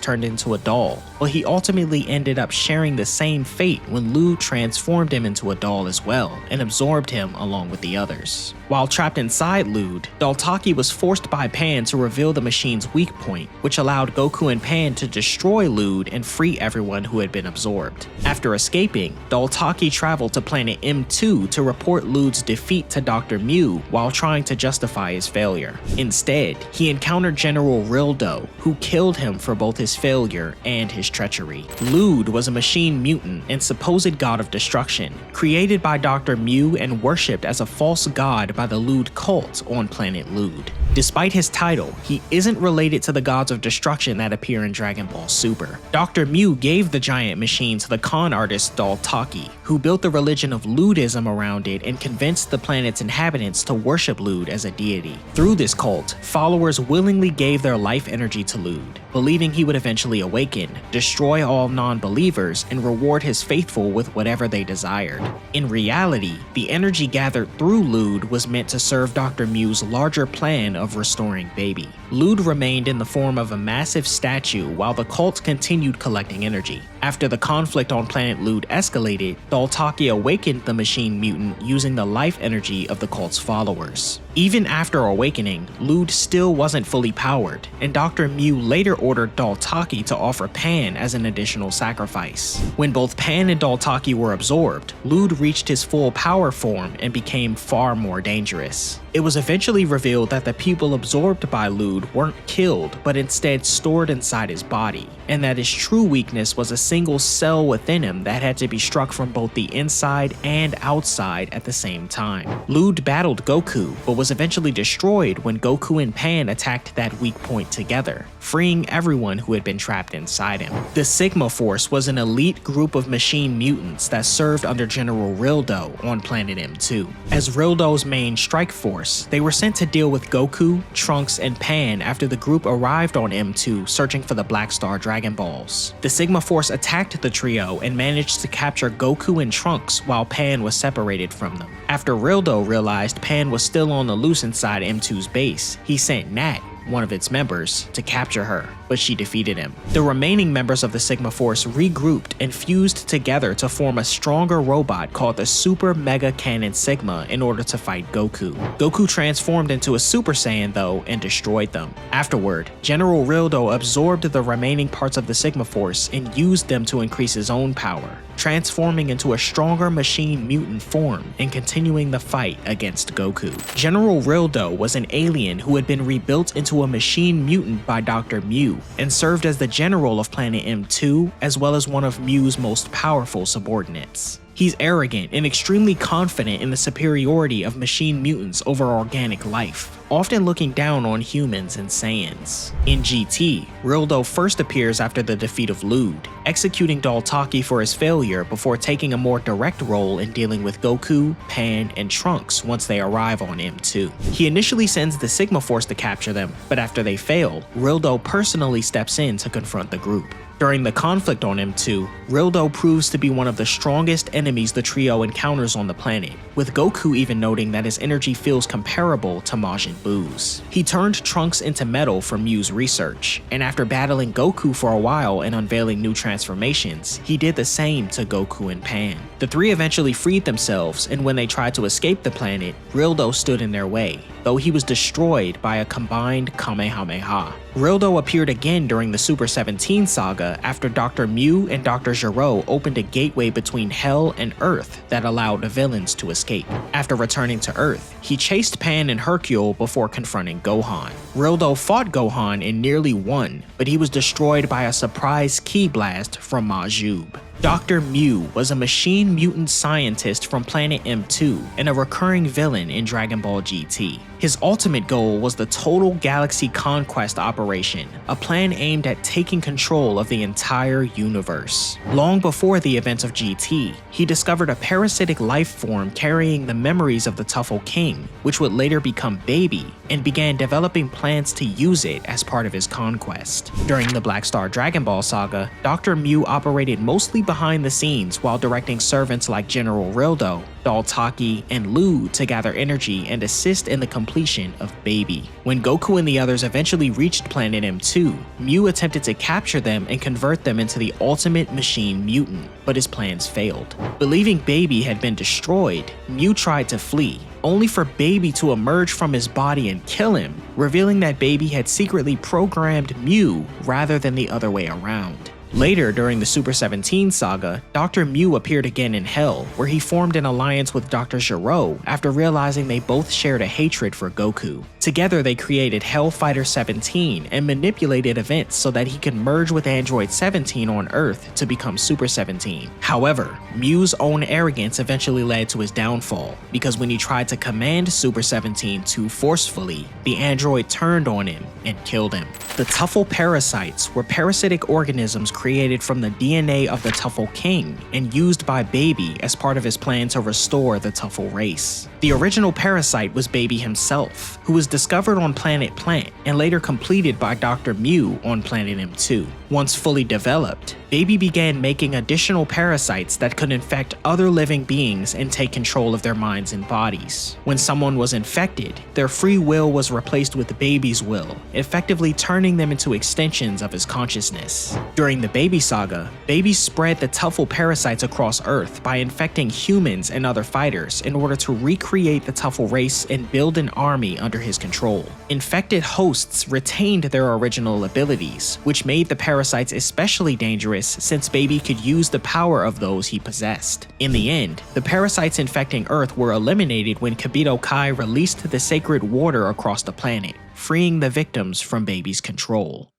turned into a doll, but he ultimately ended up sharing the same fate when Lude transformed him into a doll as well and absorbed him along with the others. While trapped inside Lude, Daltaki was forced by Pan to reveal the machine's weak point, which allowed Goku and Pan to destroy Lude and free everyone who had been absorbed. After escaping, Daltaki traveled to planet M2 to report Lude's defeat to Dr. Mu while trying to justify his failure. Instead, he encountered General Rildo, who killed him for both his failure and his treachery. Lude was a machine mutant and supposed god of destruction, created by Dr. Mu and worshipped as a false god by the Lude cult on planet Lude. Despite his title, he isn't related to the gods of destruction that appear in Dragon Ball Super. Dr. Mu gave the giant machine to the con artist Daltaki, who built the religion of Ludism around it and convinced the planet's inhabitants to worship Lude Lude as a deity. Through this cult, followers willingly gave their life energy to Lude, believing he would eventually awaken, destroy all non-believers, and reward his faithful with whatever they desired. In reality, the energy gathered through Lude was meant to serve Dr. Mew's larger plan of restoring Baby. Lude remained in the form of a massive statue while the cult continued collecting energy. After the conflict on planet Lude escalated, Daltaki awakened the machine mutant using the life energy of the cult's followers. Even after awakening, Lude still wasn't fully powered, and Dr. Mew later ordered Daltaki to offer Pan as an additional sacrifice. When both Pan and Daltaki were absorbed, Lude reached his full power form and became far more dangerous. It was eventually revealed that the people absorbed by Lude weren't killed, but instead stored inside his body, and that his true weakness was a single cell within him that had to be struck from both the inside and outside at the same time. Lude battled Goku, but was eventually destroyed when Goku and Pan attacked that weak point together, freeing everyone who had been trapped inside him. The Sigma Force was an elite group of machine mutants that served under General Rildo on planet M2. As Rildo's main strike force, they were sent to deal with Goku, Trunks, and Pan after the group arrived on M2 searching for the Black Star Dragon Balls. The Sigma Force attacked the trio and managed to capture Goku and Trunks while Pan was separated from them. After Rildo realized Pan was still on the loose inside M2's base, he sent Nat, one of its members, to capture her, but she defeated him. The remaining members of the Sigma Force regrouped and fused together to form a stronger robot called the Super Mega Cannon Sigma in order to fight Goku. Goku transformed into a Super Saiyan though and destroyed them. Afterward, General Rildo absorbed the remaining parts of the Sigma Force and used them to increase his own power, transforming into a stronger machine mutant form and continuing the fight against Goku. General Rildo was an alien who had been rebuilt into a machine mutant by Dr. Mew and served as the general of planet M2 as well as one of Mew's most powerful subordinates. He's arrogant and extremely confident in the superiority of machine mutants over organic life, often looking down on humans and Saiyans. In GT, Rildo first appears after the defeat of Lude, executing Daltaki for his failure before taking a more direct role in dealing with Goku, Pan, and Trunks once they arrive on M2. He initially sends the Sigma Force to capture them, but after they fail, Rildo personally steps in to confront the group. During the conflict on M2, Rildo proves to be one of the strongest enemies the trio encounters on the planet, with Goku even noting that his energy feels comparable to Majin Buu's. He turned Trunks into metal for Mew's research, and after battling Goku for a while and unveiling new transformations, he did the same to Goku and Pan. The three eventually freed themselves, and when they tried to escape the planet, Rildo stood in their way, though he was destroyed by a combined Kamehameha. Rildo appeared again during the Super 17 saga after Dr. Mew and Dr. Gero opened a gateway between Hell and Earth that allowed the villains to escape. After returning to Earth, he chased Pan and Hercule before confronting Gohan. Rildo fought Gohan and nearly won, but he was destroyed by a surprise ki blast from Majub. Dr. Mew was a machine mutant scientist from planet M2 and a recurring villain in Dragon Ball GT. His ultimate goal was the Total Galaxy Conquest operation, a plan aimed at taking control of the entire universe. Long before the events of GT, he discovered a parasitic life form carrying the memories of the Tuffle King, which would later become Baby, and began developing plans to use it as part of his conquest. During the Black Star Dragon Ball saga, Dr. Mew operated mostly behind the scenes while directing servants like General Rildo, Daltaki, and Lude to gather energy and assist in the completion of Baby. When Goku and the others eventually reached planet M2, Mew attempted to capture them and convert them into the ultimate machine mutant, but his plans failed. Believing Baby had been destroyed, Mew tried to flee, only for Baby to emerge from his body and kill him, revealing that Baby had secretly programmed Mew rather than the other way around. Later, during the Super 17 saga, Dr. Mew appeared again in Hell, where he formed an alliance with Dr. Gero after realizing they both shared a hatred for Goku. Together, they created Hellfighter 17 and manipulated events so that he could merge with Android 17 on Earth to become Super 17. However, Mew's own arrogance eventually led to his downfall, because when he tried to command Super 17 too forcefully, the android turned on him and killed him. The Tuffle parasites were parasitic organisms created from the DNA of the Tuffle King and used by Baby as part of his plan to restore the Tuffle race. The original parasite was Baby himself, who was discovered on Planet Plant and later completed by Dr. Mew on Planet M2. Once fully developed, Baby began making additional parasites that could infect other living beings and take control of their minds and bodies. When someone was infected, their free will was replaced with Baby's will, effectively turning them into extensions of his consciousness. During the Baby saga, Baby spread the Tuffle parasites across Earth by infecting humans and other fighters in order to recreate the Tuffle race and build an army under his control. Infected hosts retained their original abilities, which made the parasites especially dangerous since Baby could use the power of those he possessed. In the end, the parasites infecting Earth were eliminated when Kibito Kai released the sacred water across the planet, freeing the victims from Baby's control.